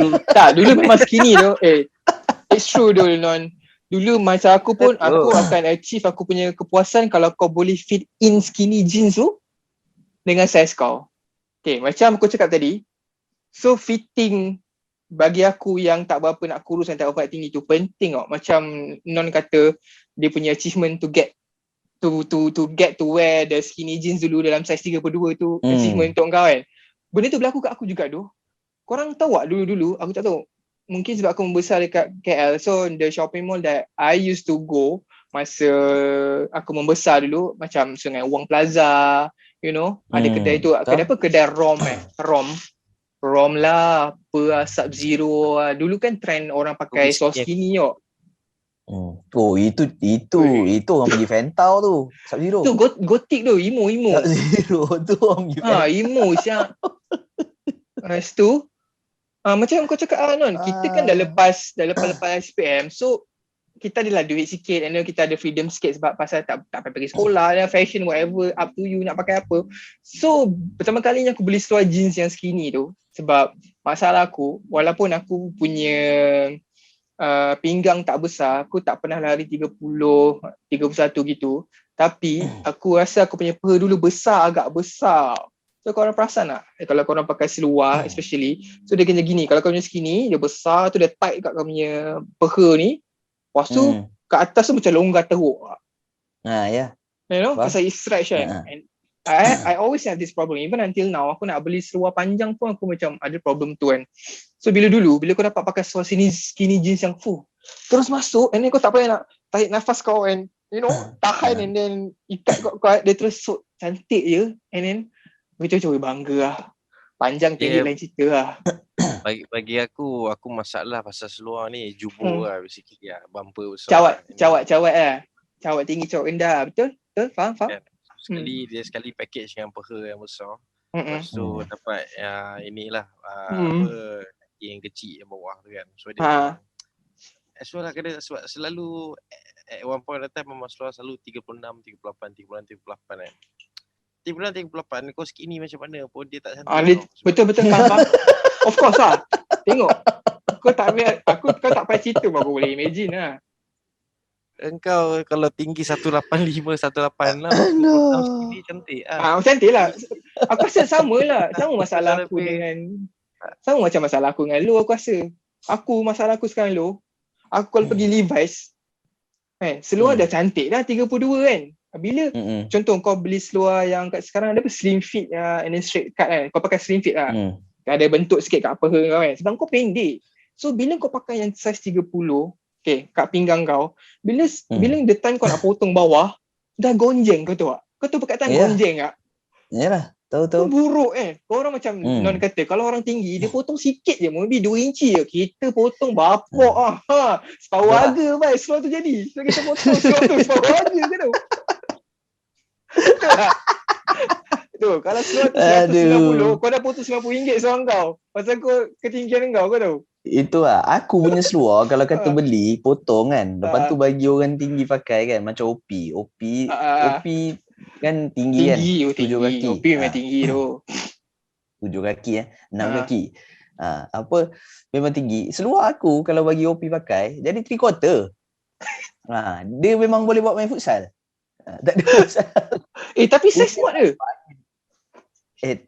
Dulu memang skinny tu. It's true tu Non. Dulu macam aku pun aku akan achieve aku punya kepuasan kalau kau boleh fit in skinny jeans tu dengan size kau. Okay, macam aku cakap tadi. So fitting bagi aku yang tak berapa nak kurus dan tak berapa nak tinggi tu penting tau. Macam Non kata dia punya achievement to get to wear the skinny jeans dulu dalam size 32 tu achievement untuk kau kan. Benda tu berlaku kat aku juga tu. Korang tahu tak dulu aku tak tahu. Mungkin sebab aku membesar dekat KL. So the shopping mall that I used to go masa aku membesar dulu macam Sungai Wang Plaza, you know, ada kedai tu. Kedai apa? Kedai Rom lah, Sub-Zero. Dulu kan trend orang pakai saus skinny kok. Itu orang pergi Fentau tu. Sub-Zero. Tu gotik tu, emo. Sub-Zero tu orang pergi Fentau. Emo siap. Lepas tu macam kau cakap Non, kita kan dah lepas SPM. So kita adalah duit sikit and then kita ada freedom sikit sebab pasal tak payah pergi sekolah dan fashion whatever, up to you nak pakai apa. So pertama kalinya aku beli seluar jeans yang skinny tu sebab masalah aku, walaupun aku punya pinggang tak besar, aku tak pernah lari 30, 31 gitu. Tapi aku rasa aku punya peha dulu agak besar. So korang perasan tak? Kalau korang pakai seluar especially, so dia kena gini. Kalau kau punya skinny, dia besar tu, dia tight kat kau punya peha ni. Lepas tu kat atas tu macam longgar teruk. Ya. You know, pasal it stretch kan. And I always have this problem. Even until now, aku nak beli seluar panjang pun aku macam ada problem tu kan. So bila kau dapat pakai seluar skinny jeans yang full, terus masuk and then kau tak payah nak tarik nafas kau and you know, tahan and then ikat kau dia terus cantik je and then betul-betul bangga lah. Panjang tinggi lain cerita lah. Bagi aku masalah pasal seluar ni jubur lah basically lah. Bumper besar. Cawat lah. Cawat tinggi, cawat rendah. Betul? Faham? Sekali package dengan peha yang besar. Lepas tu dapat inilah yang kecil yang bawah tu kan. So dia so lah kena sebab selalu at one point of time memang seluar selalu 36, 38 kan. 38 kau skinny macam mana pun dia tak cantik. Betul faham. Of course lah. Tengok. Kau tak payah cerita pun aku boleh imagine lah. Engkau kalau tinggi 185, 186 skinny cantik lah. Cantik lah. Aku rasa sama lah. Sama masalah aku sama macam masalah aku dengan lu aku rasa. Masalah aku sekarang lu. Aku kalau pergi Levi's seluar dah cantik dah 32 kan. Bila contoh kau beli seluar yang kat sekarang ada apa slim fit and then straight cut kan. Kau pakai slim fit lah. Ada bentuk sikit kat peha kau kan. Sebab kau pendek. So bila kau pakai yang size 30 kat pinggang kau, bila the time kau nak potong bawah dah gonjeng kau tahu tak? Kau tahu perkataan gonjeng tak? Yalah, tahu. Itu buruk Kau orang macam Non kata kalau orang tinggi dia potong sikit je, maybe 2 inci je. Kita potong bapok separuh harga bhai seluar tu jadi. So kita potong seluar tu separuh harga ke tu. Betul tak? Tu kalau seluar tu 190, kau dah potong RM90 seorang kau. Pasal kau ketinggian kau tahu. Itu lah. Aku punya seluar kalau kata beli, potong kan. Lepas tu bagi orang tinggi pakai kan. Macam OP kan tinggi kan. 7 kaki. OP memang tinggi tu. 7 kaki 6 kaki. Memang tinggi. Seluar aku kalau bagi OP pakai, jadi 3/4. Dia memang boleh buat main futsal. Tak ada masalah. Tapi size muat ke?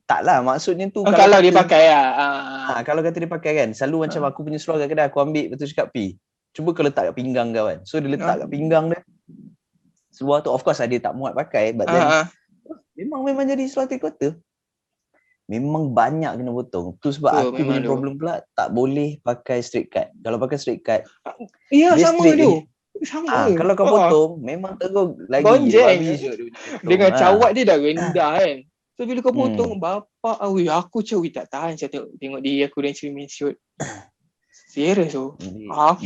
Taklah, maksudnya tu Kalau dia kata- pakai lah. kalau kata dia pakai kan, selalu macam aku punya seluar kat kedai aku ambil, lepas tu cakap cuba kau letak kat pinggang kau kan. So dia letak kat pinggang dia. Seluar tu of course dia tak muat pakai, but then memang jadi seluar 3/4. Memang banyak kena potong. Tu sebab aku punya problem pula tak boleh pakai straight cut. Kalau pakai straight cut, Ya, dia sama straight tu. je. Sama. Kalau kau potong, memang teruk lagi. Gonjeng. Babi je dia punya potong. Dengan cawat dia dah rendah kan. So bila kau Hmm. potong, bapak aku tak tahan saya tengok diri aku dan cermin shoot. Serius tu.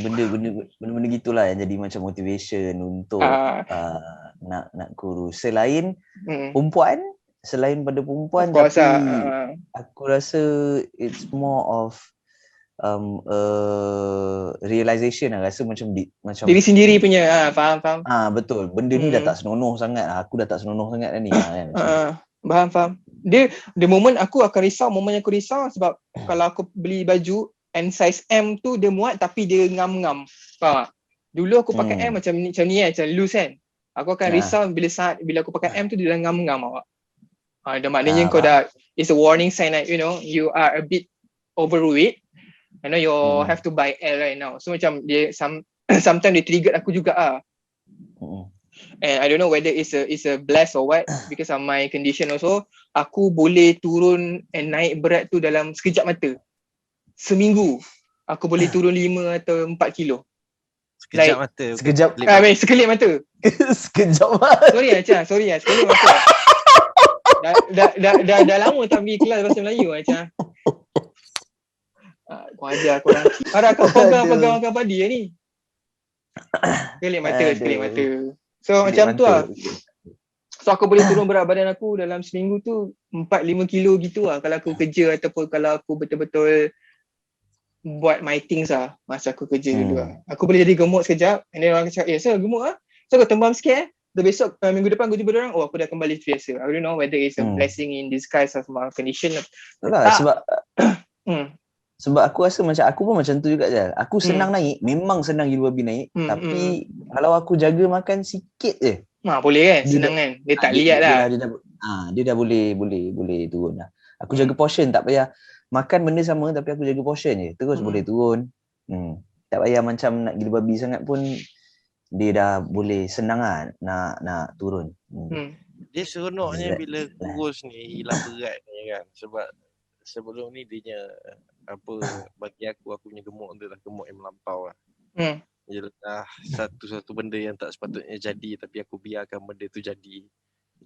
Benda-benda gitulah yang jadi macam motivation untuk nak kurus. Selain perempuan, selain pada perempuan, Of course, tapi aku rasa it's more of realization lah. Rasa macam diri sendiri punya. Faham. Betul. Benda ni dah tak senonoh sangat. Aku dah tak senonoh sangat dah ni. Kan, Faham. Dia the moment aku akan risau, sebab kalau aku beli baju and size M tu dia muat tapi dia ngam-ngam. Faham tak? Dulu aku pakai M macam ni macam loose kan. Aku akan risau bila aku pakai M tu dia dah ngam-ngam awak. Dah maknanya kau dah, it's a warning sign that you are a bit overweight. You have to buy L right now. So macam dia sometimes dia trigger aku juga And I don't know whether it's a bless or what, because of my condition also. Aku boleh turun and naik berat tu dalam sekejap mata. Seminggu aku boleh turun 5 atau 4 kilo. Sekejap mata. Sekelip mata. Sekejap mata. Sorry sekelip mata. Dah lama tak pergi kelas bahasa Melayu macam. Kau ajar korang. Kau pegang padi ni. Sekelip mata. So macam tu lah. So aku boleh turun berat badan aku dalam seminggu tu 4-5 kilo gitu lah. Kalau aku kerja ataupun kalau aku betul-betul buat my things lah masa aku kerja dulu lah. Aku boleh jadi gemuk sekejap and then orang cakap, saya gemuk lah. So aku tembam sikit besok minggu depan aku jumpa orang, aku dah kembali biasa. I don't know whether it's a blessing in disguise of my condition. Sebab aku rasa macam aku pun macam tu juga je. Aku senang naik, memang senang gila babi naik, tapi kalau aku jaga makan sikit je. Boleh kan? Senang kan? Dia tak lihat lah. Dia dah boleh turun lah. Aku jaga portion, tak payah makan benda sama tapi aku jaga portion je. Terus boleh turun. Tak payah macam nak gila babi sangat pun dia dah boleh senang lah nak turun. Dia seronoknya bila kurus ni hilang berat ni kan. Sebab sebelum ni dia bagi aku punya gemuk tu dah gemuk yang melampau lah. Ialah satu benda yang tak sepatutnya jadi tapi aku biarkan benda tu jadi.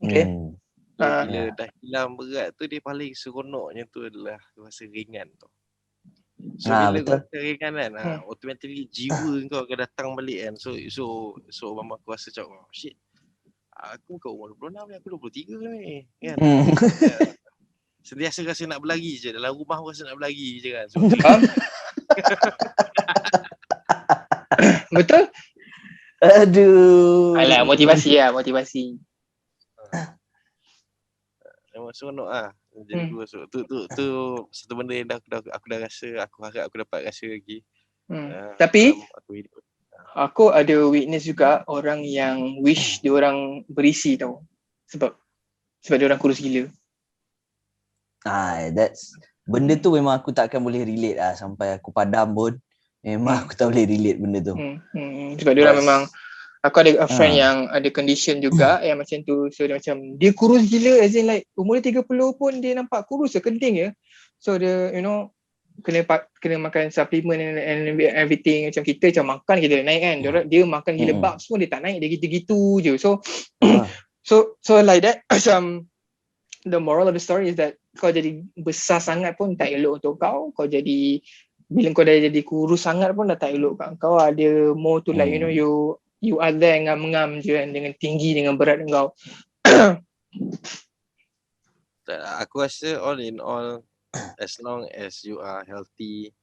Bila dah hilang berat tu dia paling seronoknya tu adalah rasa ringan tu. So bila kau rasa ringan kan, automatically jiwa kau akan datang balik kan. So mama aku rasa macam shit. Aku bukan umur 26 ni, aku 23 ni kan. Sentiasa rasa nak berlari je. Dalam rumah rasa nak berlari je kan. So, betul? Aduh. Alah, motivasi. Memang seronok lah. Jadi tu satu benda yang aku dah rasa, aku harap aku dapat rasa lagi. Tapi aku ada witness juga orang yang wish dia orang berisi tau. Sebab dia orang kurus gila. Benda tu memang aku takkan boleh relate lah sampai aku padam pun. Memang aku tak boleh relate benda tu. Sebab dia orang memang, aku ada a friend yang ada condition juga yang macam tu. So dia macam dia kurus gila, as in like umur dia 30 pun dia nampak kurus keding je. So dia kena makan supplement and everything. Macam kita macam makan kita naik kan. Dia makan gila barbs pun dia tak naik, dia gitu-gitu je. So like that macam the moral of the story is that kau jadi besar sangat pun tak elok untuk kau. Bila kau dah jadi kurus sangat pun dah tak elok kat kau. Ada more to like you are there ngam-ngam je kan, dengan tinggi dengan berat kau. Aku rasa all in all, as long as you are healthy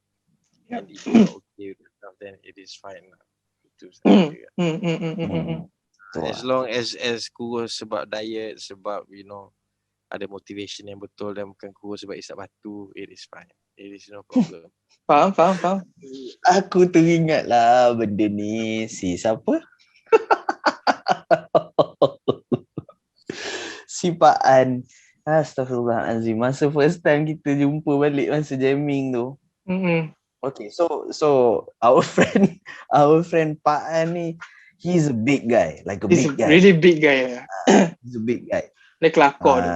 and if you are okay with yourself, then it is fine lah. Itu sahaja. As long as kurus sebab diet, sebab ada motivation yang betul dan bukan kurus sebab isap batu, it is fine. It is no problem. Faham. Aku teringat lah benda ni. Si siapa? si Pak An. Astaghfirullahalazim. Masa first time kita jumpa balik masa jamming tu. Okay, so our friend Pak An ni, he's a big guy, like a He's big a guy. really big guy. He's a big guy. Dia kelakar tu.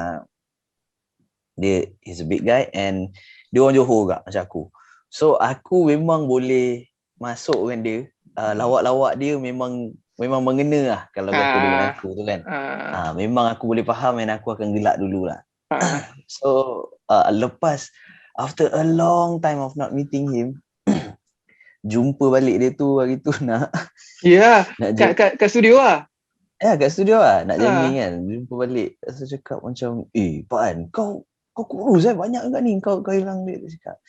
He's a big guy and dia orang Johor juga macam aku. So aku memang boleh masuk dengan dia. Lawak-lawak dia memang mengena lah kalau kata dengan aku tu kan. Memang aku boleh faham dan aku akan gelak dululah. So lepas after a long time of not meeting him, jumpa balik dia tu hari tu nak kat studio lah. Kat studio lah nak jamming kan. Jumpa balik. So cakap macam, Pak An, kau kurus banyak kat ni kau hilang duit. Cakap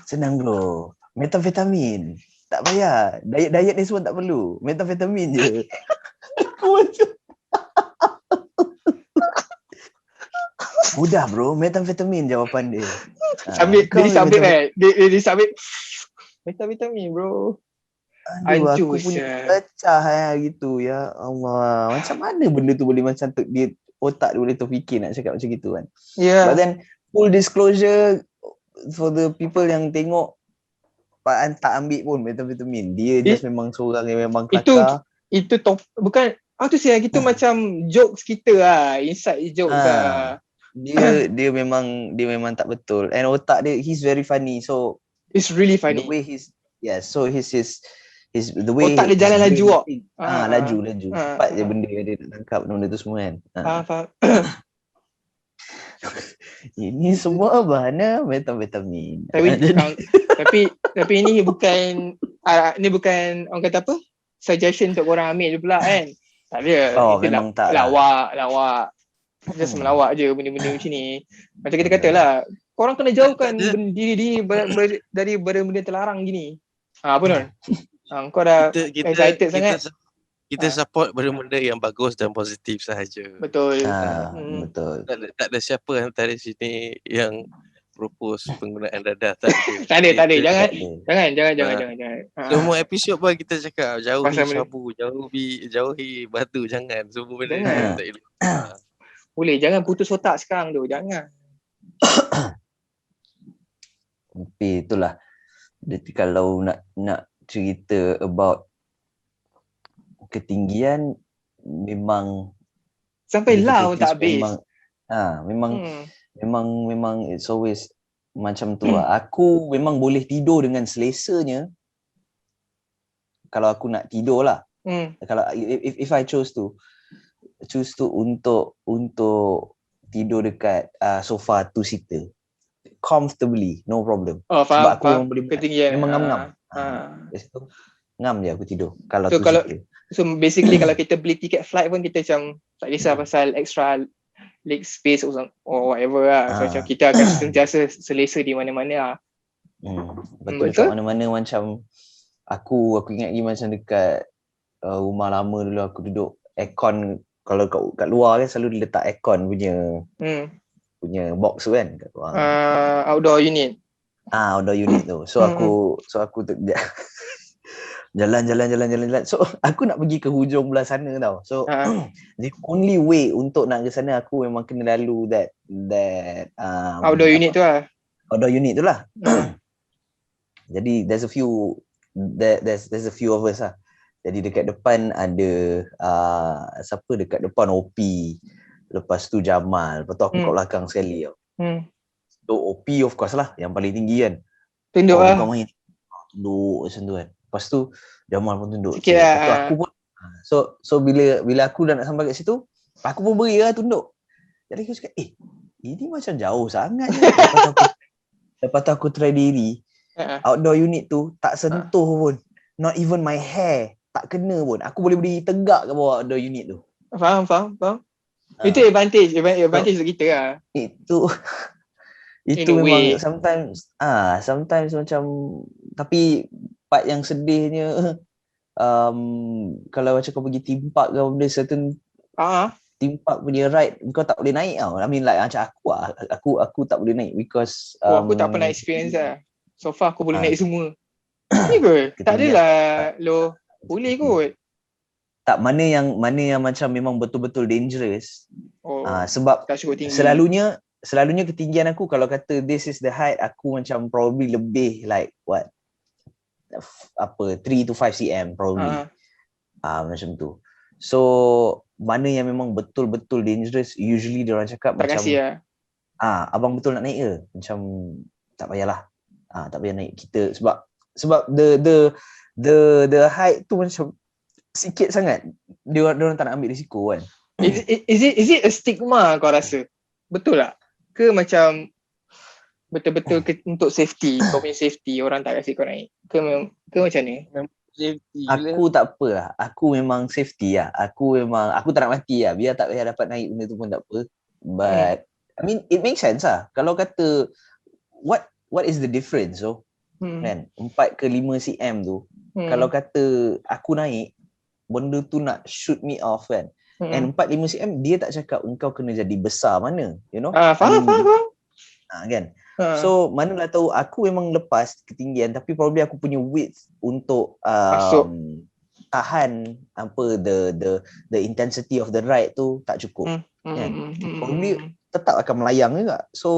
senang bro, metamfetamin tak payah, diet ni semua tak perlu, metamfetamin je. Aku macam mudah bro, metamfetamin jawapan dia. Dia disabit metamfetamin bro. Aduh, aku punya pecah gitu. Ya Allah, macam mana benda tu boleh macam tu, dia otak dia boleh terfikir nak cakap macam gitu kan. But then full disclosure for the people yang tengok, Pak An tak ambil pun metamfetamin. Dia just memang seorang yang memang kelakar. Itu bukan apa tu sih, gitu macam jokes kita lah, inside jokes lah. Dia memang tak betul. And otak dia, he's very funny. So it's really funny. The way his the way otak dia jalan laju kok. Laju. Cepat je benda dia nak tangkap benda tu semua kan. Faham. Ini semua bahan metamfetamin. Tapi ini bukan orang kata apa? Suggestion untuk korang ambil je pula kan. Tak ada. Memang tak. Lawak. Just melawak je benda-benda macam ni. Macam kita katalah, korang kena jauhkan diri dari benda-benda terlarang gini. Apa Nur? Kau dah excited sangat. Kita support benda-benda yang bagus dan positif sahaja. Betul. Betul. Tak ada siapa antara sini yang propose penggunaan dadah. Tak ada. Jangan. Semua episod pun kita cakap jauhi sabu, jauhi batu, jangan. Semua benda tak elok. Boleh, jangan putus otak sekarang tu. Jangan. Tapi itulah. Jadi kalau nak cerita about ketinggian, memang sampai lah pun tak habis. Memang it's always macam tu lah. Aku memang boleh tidur dengan selesanya kalau aku nak tidur lah. Kalau if I choose to untuk tidur dekat sofa 2-seater comfortably, no problem. Sebab aku memang boleh ketinggian. Memang ngam-ngam. Ngam je aku tidur kalau so, 2-seater. So basically kalau kita beli tiket flight pun kita macam tak kisah pasal extra leg space or whatever lah. So macam kita akan sentiasa selesa di mana-mana lah. Betul. Mana-mana macam aku ingat lagi macam dekat rumah lama dulu aku duduk aircon, kalau kat luar kan selalu dia letak aircon punya box tu kan kat luar. Outdoor unit. Outdoor unit tu. So aku jalan. So aku nak pergi ke hujung belah sana tau. So the only way untuk nak ke sana aku memang kena lalu that outdoor unit tu lah. Outdoor unit tu lah. Jadi there's a few of us lah. Jadi dekat depan ada siapa dekat depan OP. Lepas tu Jamal. Lepas tu aku kat belakang sekali tau. So OP of course lah yang paling tinggi kan. Tunduk lah. Bukan main. Tunduk macam tu kan. Lepas tu Jamal pun tunduk. Sikit lah. Lepas tu aku pun so bila aku dah nak sampai kat situ, aku pun beri lah tunduk. Jadi aku cakap, ini macam jauh sangat je. Lepas tu aku try diri. Outdoor unit tu tak sentuh pun. Not even my hair. Tak kena pun. Aku boleh berdiri tegak kat bawah outdoor unit tu. Faham. Itu advantage untuk kita lah. Itu memang sometimes macam, tapi part yang sedihnya kalau macam kau pergi theme park ke benda certain theme park punya ride kau tak boleh naik tau. I mean like macam aku tak boleh naik because aku tak pernah experience lah. So far aku boleh naik semua. Ni kot. Tak adalah lo boleh kot. Tak, mana yang macam memang betul-betul dangerous. Oh, Sebab tak cukup tinggi. selalunya ketinggian aku, kalau kata this is the height, aku macam probably lebih like what 3 to 5 cm probably. Macam tu. So mana yang memang betul-betul dangerous, usually diorang cakap tak macam kasih lah. abang betul nak naik ke? Macam tak payahlah. Tak payah naik kita, sebab the height tu macam sikit sangat. Diorang tak nak ambil risiko kan. Is it a stigma kau rasa? Betul tak? Ke macam betul-betul untuk safety, kau punya safety, orang tak kasi kau naik? Ke macam ni? Safety Aku tak apalah. Aku memang safety lah. Aku tak nak mati lah. Biar tak payah dapat naik benda tu pun tak apa. But I mean it makes sense lah. Kalau kata what is the difference kan? 4 ke 5 cm tu. Kalau kata aku naik, benda tu nak shoot me off kan. And 4-5 cm dia tak cakap engkau kena jadi besar mana, you know. Faham. Kan. So manalah tahu aku memang lepas ketinggian, tapi probably aku punya width untuk tahan the intensity of the ride tu tak cukup. Kan. Probably tetap akan melayang juga. So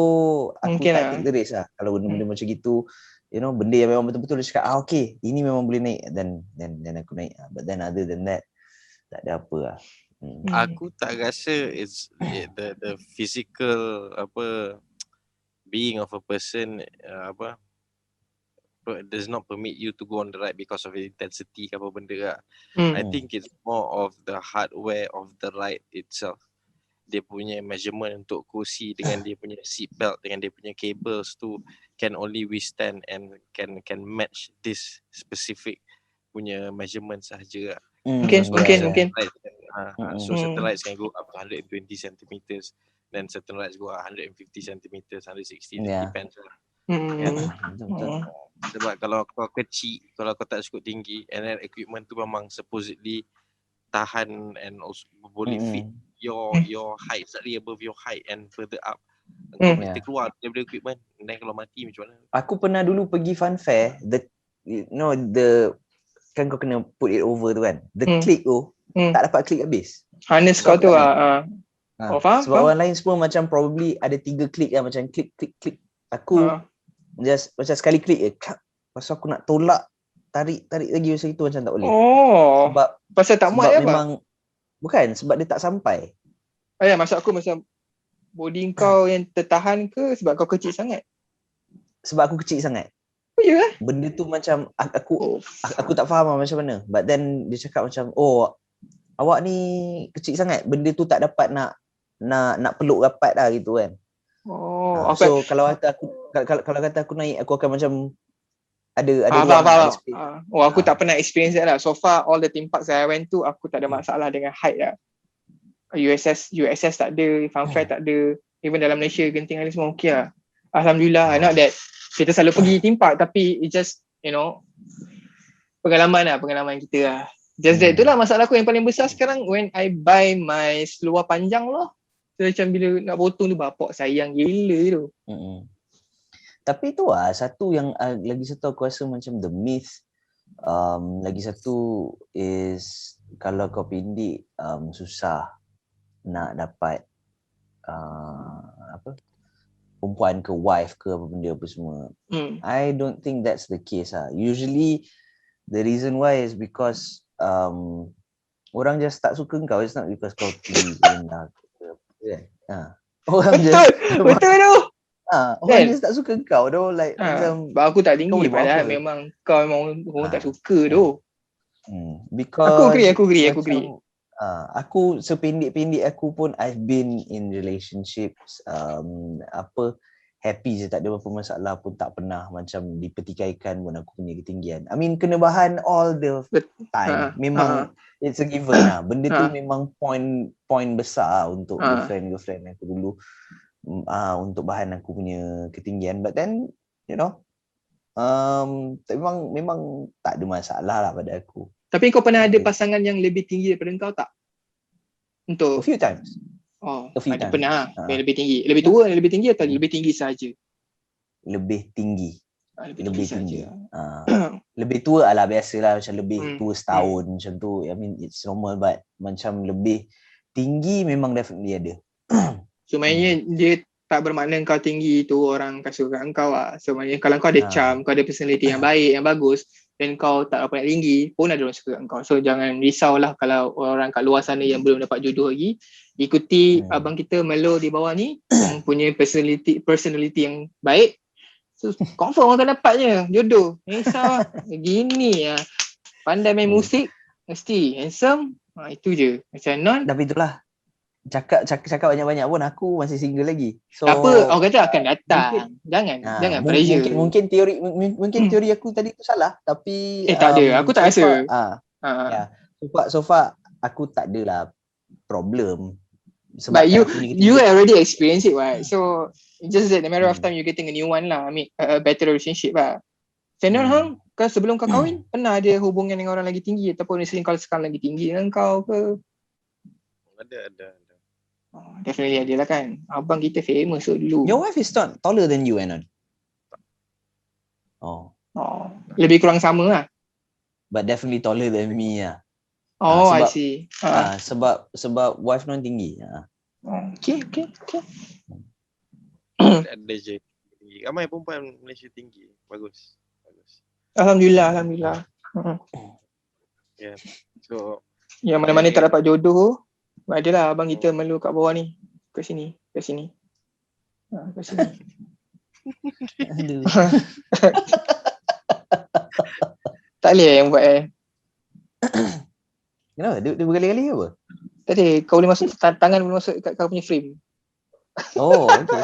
aku Mungkin tak lah. take the risk lah kalau benda-benda macam gitu. You know, benda yang memang betul-betul dia cakap okay, ini memang boleh naik, then aku naik. But then other than that tak ada apa lah. Aku tak rasa it's the physical being of a person does not permit you to go on the ride because of the intensity ke apa benda lah. I think it's more of the hardware of the ride itself. Dia punya measurement untuk kursi dengan dia punya seat belt dengan dia punya cables tu can only withstand and can match this specific punya measurement sahaja lah. Mungkin. So certain rides can go up to 120 centimeters, then certain rides go up 150 centimeters, 160, depends lah. Betul. Sebab kalau kau kecil, kalau kau tak cukup tinggi, and then equipment tu memang supposedly tahan and also boleh fit your height, slightly above your height and further up. Kau boleh terkeluar daripada equipment, dan kalau mati macam mana? Aku pernah dulu pergi fun fair, kan kau kena put it over tu kan. The click tu tak dapat click habis. Harness kau tu lah. Faham? Sebab orang lain semua macam probably ada 3 click lah, macam click. Aku just macam sekali click lepas aku nak tolak, tarik lagi macam itu macam tak boleh. Sebab pasal tak muat apa? Memang bukan, sebab dia tak sampai. Maksud aku macam body kau yang tertahan ke sebab kau kecil sangat? Sebab aku kecil sangat. Ya? Benda tu macam aku tak faham lah macam mana. But then dia cakap macam awak ni kecil sangat. Benda tu tak dapat nak peluk rapat lah gitu kan. So kalau kata aku naik, aku akan macam ada aku tak pernah experience that lah. So far all the theme parks that I went to, aku tak ada masalah dengan height lah. USS tak ada, Fun Fair tak ada, even dalam Malaysia Genting Highlands semua okey lah. Alhamdulillah. Not that kita selalu pergi theme park, tapi it just pengalaman kita lah. Just that itulah masalah aku yang paling besar sekarang when I buy my seluar panjang lah. So, macam bila nak potong tu bapak sayang gila tu. Tapi tu lah satu yang lagi satu aku rasa macam the myth. Lagi satu is kalau kau pendek susah nak dapat perempuan ke wife ke apa benda apa semua. I don't think that's the case lah. Usually the reason why is because orang just tak suka kau. It's not because kau tinggi rendah ke orang betul tu. Orang just tak suka kau tu, like macam aku tak tinggi padahal memang kau memang orang tak suka tu. Because aku agree. Aku sependek-pendek aku pun I've been in relationships happy je, tak ada apa masalah pun, tak pernah macam dipertikaikan pun aku punya ketinggian. I mean kena bahan all the time. Memang it's a given lah. Benda tu memang point besar untuk girlfriend aku dulu, untuk bahan aku punya ketinggian. But then memang tak ada masalah lah pada aku. Tapi kau pernah ada pasangan yang lebih tinggi daripada kau tak? A few times. Ada pernah yang lebih tinggi. Lebih tua, lebih tinggi atau lebih tinggi sahaja? Lebih tinggi. lebih tinggi. saja. Lebih tua lah biasalah, macam lebih Hmm, tua setahun macam tu. I mean it's normal, but macam lebih tinggi memang definitely ada. So maknanya dia tak bermakna kau tinggi tu orang akan suka kau lah. So maknanya kalau kau ada charm, kau ada personality yang baik, yang bagus, dan kau tak apa yang tinggi, pun ada orang suka kau. So jangan risaulah kalau orang kat luar sana yang belum dapat jodoh lagi. Ikuti abang kita Melo di bawah ni yang punya personality yang baik. So confirm akan dapatnya jodoh. Risau lah. Gini lah. Pandai main musik, mesti handsome. Itu je. Macam Non. Tapi itulah, cakap banyak-banyak pun aku masih single lagi. So Apa? Orang kata akan datang. Jangan pressure. mungkin teori aku tadi tu salah, tapi tak ada. Aku tak rasa. So far aku tak adalah problem. Sebab But you aku ni ketiga. already experienced it, right? So just that the matter of time you getting a new one lah. I mean a better relationship lah. Senor hang, kau sebelum kau kahwin pernah ada hubungan dengan orang lagi tinggi ataupun isteri kau sekarang lagi tinggi dengan kau ke? Ada. Definitely ada lah kan. Abang kita famous dulu. Your wife is not taller than you, Anon? Lebih kurang sama lah. But definitely taller than me lah. I sebab- see. Sebab wife non tinggi. Okay. Ada je tinggi. Ramai perempuan Malaysia tinggi. Bagus. Alhamdulillah. So Yang mana-mana tak dapat jodoh, adalah abang kita Melu kat bawah ni. Ke sini. Ke sini. Aduh. Tak boleh yang buat Kenapa? Dia berkali-kali ke apa? Tak ada. Kau boleh masuk tangan boleh masuk kat kau punya frame. Oh, okay.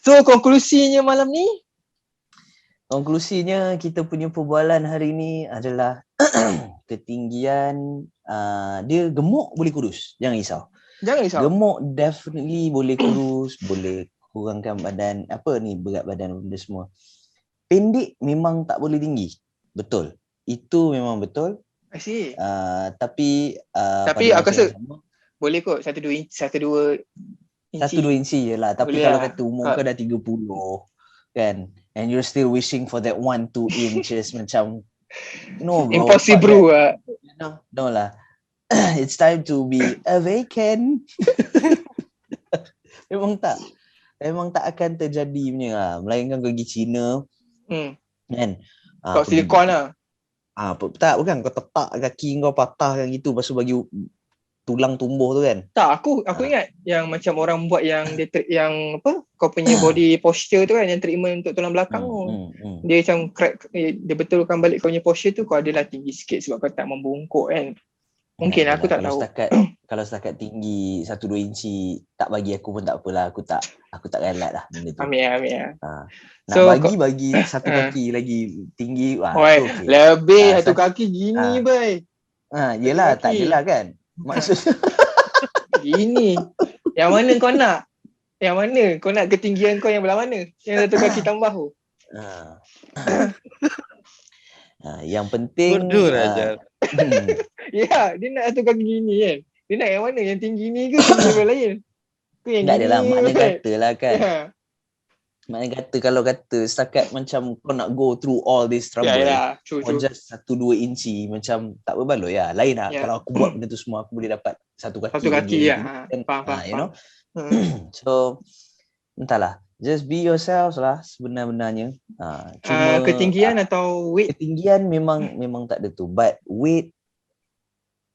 So konklusinya malam ni, Konklusinya kita punya perbualan hari ni adalah ketinggian dia gemuk boleh kurus. Jangan risau. jangan risau. Gemuk definitely boleh kurus, boleh kurangkan badan, berat badan benda semua. Pendek memang tak boleh tinggi. Betul. Itu memang betul. I see. Tapi Tapi pada aku masa rasa yang sama, boleh kot 1-2 inci. 1-2 inci je lah. Tapi Boleh kalau lah. kata umur kau dah 30 kan, and you're still wishing for that 1-2 inches macam no bro, Impossible lah. no lah. It's time to be a vacant. Memang tak akan terjadi punya lah. Melainkan kau pergi China kan, Kau silikon lah. bukan kau tetak kaki kau patah kan gitu, lepas tu bagi tulang tumbuh tu kan. Tak, aku ingat yang macam orang buat yang dia yang apa, kau punya body posture tu kan, yang treatment untuk tulang belakang tu. Dia macam crack, dia betulkan balik kau punya posture tu, kau adalah tinggi sikit sebab kau tak membungkuk kan. Mungkin aku tak tahu. Kalau setakat tinggi 1-2 inci tak bagi aku pun tak apalah, aku tak ralat lah benda tu. Amin. Nak So, bagi satu kaki lagi tinggi, okay. okay. Lebih satu kaki gini boy. Yelah, kaki. tak adalah kan. Maksud Gini. Yang mana kau nak? Yang mana? Kau nak ketinggian kau yang belah mana? Yang satu kaki tambah tu. yang penting bodoh Raja. Ya, dia nak satu kaki gini kan. Dia nak yang mana? Yang tinggi ni ke tinggi yang lain? Ke yang tak gini? adalah, makna kan? kata lah kan. Ya. Makna kata kalau kata setakat macam kau nak go through all this trouble Ya, true. for just 1-2 inci macam tak berbaloi lah. Lain lah Ya. kalau aku buat benda tu semua, aku boleh dapat satu kaki Satu kaki lagi. ya. Faham. You know. So entahlah, just be yourself lah sebenar-benarnya. Cuma Ketinggian atau weight? ketinggian memang tak ada tu, but weight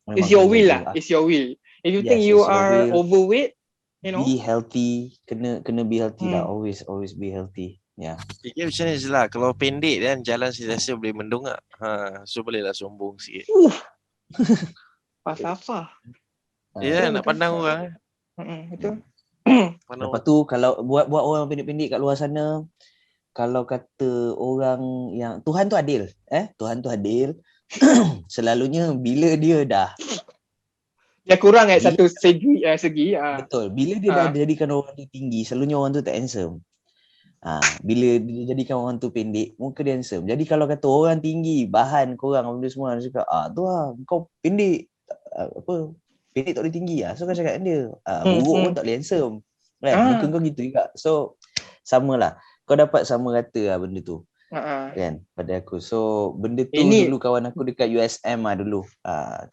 memang It's your kena will jaga lah. It's your will. If you Yes, think you it's your are will. overweight, you know. be healthy, kena be healthy lah, always be healthy. Ya. Fikir macam ni je lah. Kalau pendek kan jalan sentiasa boleh mendongak. So bolehlah sombong sikit. Falsafah. Ya, nak pandang orang. Betul. Pandang Lepas tu kalau buat orang pendek-pendek kat luar sana, kalau kata orang yang Tuhan tu adil, Tuhan tu adil. Selalunya bila dia dah Dia kurang satu segi. betul, bila dia dah jadikan orang tu tinggi, selalunya orang tu tak handsome. Bila dia jadikan orang tu pendek, muka dia handsome. Jadi kalau kata orang tinggi, bahan korang benda semua, dia cakap, tu lah, kau pendek, pendek tak boleh tinggi So kau cakap dengan dia, buruk pun tak boleh handsome kan, muka kau gitu juga. So samalah. Kau dapat sama rata lah benda tu. Kan pada aku. So benda tu dulu kawan aku dekat USM dulu.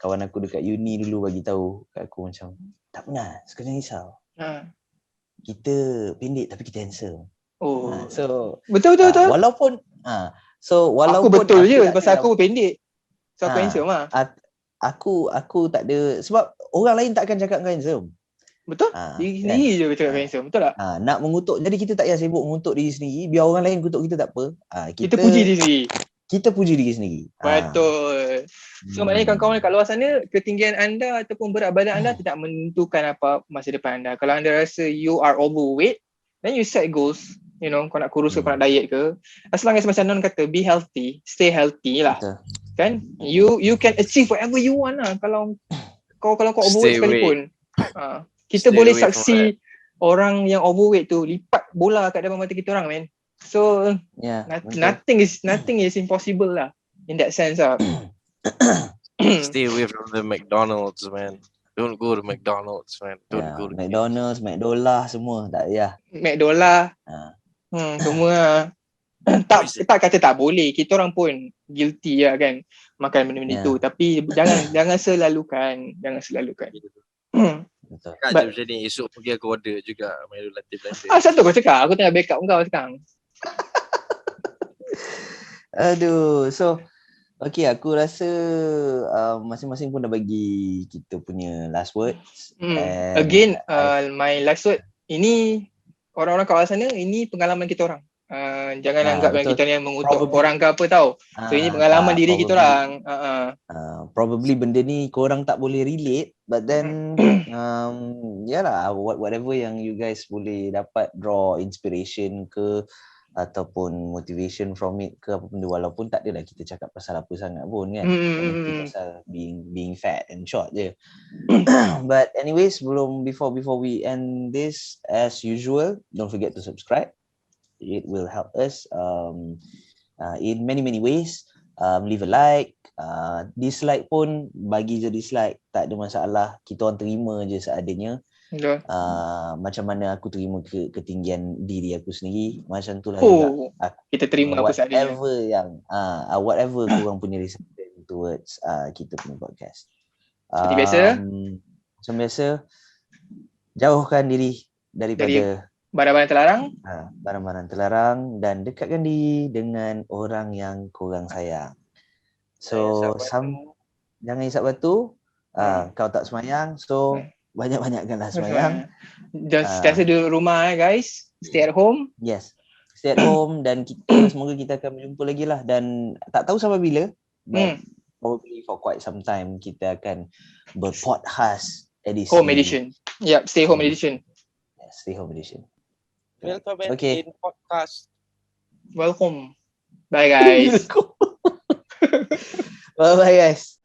Kawan aku dekat uni dulu bagi tahu kat aku macam tak pernah, sekarang risau. Kita pendek tapi kita handsome. So betul. Walaupun aku betul je pasal aku pendek. So aku handsome lah. Aku tak ada, sebab orang lain takkan cakap kau handsome. Betul? Diri sendiri je cakap handsome. Betul tak? Nak mengutuk. Jadi kita tak payah sibuk mengutuk diri sendiri. Biar orang lain kutuk kita tak apa. Kita puji diri sendiri. Kita puji diri sendiri. Betul. So maknanya kawan-kawan kat luar sana, ketinggian anda ataupun berat badan anda tidak menentukan apa masa depan anda. Kalau anda rasa you are overweight, then you set goals. You know, kau nak kurus ke, kau nak diet ke. As long as macam Non kata, be healthy, stay healthy lah. Betul. Kan? You can achieve whatever you want lah. Kalau kau overweight sekalipun. Kita boleh saksi orang yang overweight tu lipat bola kat depan mata kita orang, man. So nothing is impossible lah in that sense lah. Stay away from the McDonald's, man. Don't go to McDonald's, man. Don't go to McDonald's, McDollar semua tak payah. McDollar. Semua lah. tak kata tak boleh. Kita orang pun guilty lah kan makan benda-benda tu. Tapi jangan selalukan. Betul. Kak je macam ni, esok pergi aku order juga Milo Latte Blender. Satu kau cakap, aku tengah backup kau sekarang. Aduh, so okay, aku rasa masing-masing pun dah bagi kita punya last words. Again, my last word, ini orang-orang kat luar sana, ini pengalaman kita orang. Jangan anggap yang kita ni mengutuk orang ke apa tau. So ini pengalaman diri kita orang. Probably benda ni korang tak boleh relate, but then yalah, whatever yang you guys boleh dapat draw inspiration ke ataupun motivation from it ke apa benda, walaupun tak adalah kita cakap pasal apa sangat pun kan. Pasal being fat and short je. But anyways, before we end this, as usual, don't forget to subscribe. It will help us in many ways. Leave a like, dislike pun bagi je dislike, tak ada masalah. Kita orang terima je seadanya. Macam mana aku terima ketinggian diri aku sendiri, macam tu lah juga kita terima apa seadanya. Whatever korang punya reception towards kita punya podcast. Seperti biasa, macam biasa, jauhkan diri daripada barang-barang terlarang dan dekatkan diri dengan orang yang korang sayang. So jangan isap batu. Kau tak semayang, so banyak-banyakkanlah semayang. Just sentiasa duduk rumah guys. Stay at home. Yes, stay at home. Dan semoga kita akan berjumpa lagi lah. Dan tak tahu sampai bila, but probably for quite some time kita akan berpodcast edisi home edition. Yep, stay home edition. Yes, stay home edition. Welcome Okay. in podcast. Welcome. Bye guys. Bye guys.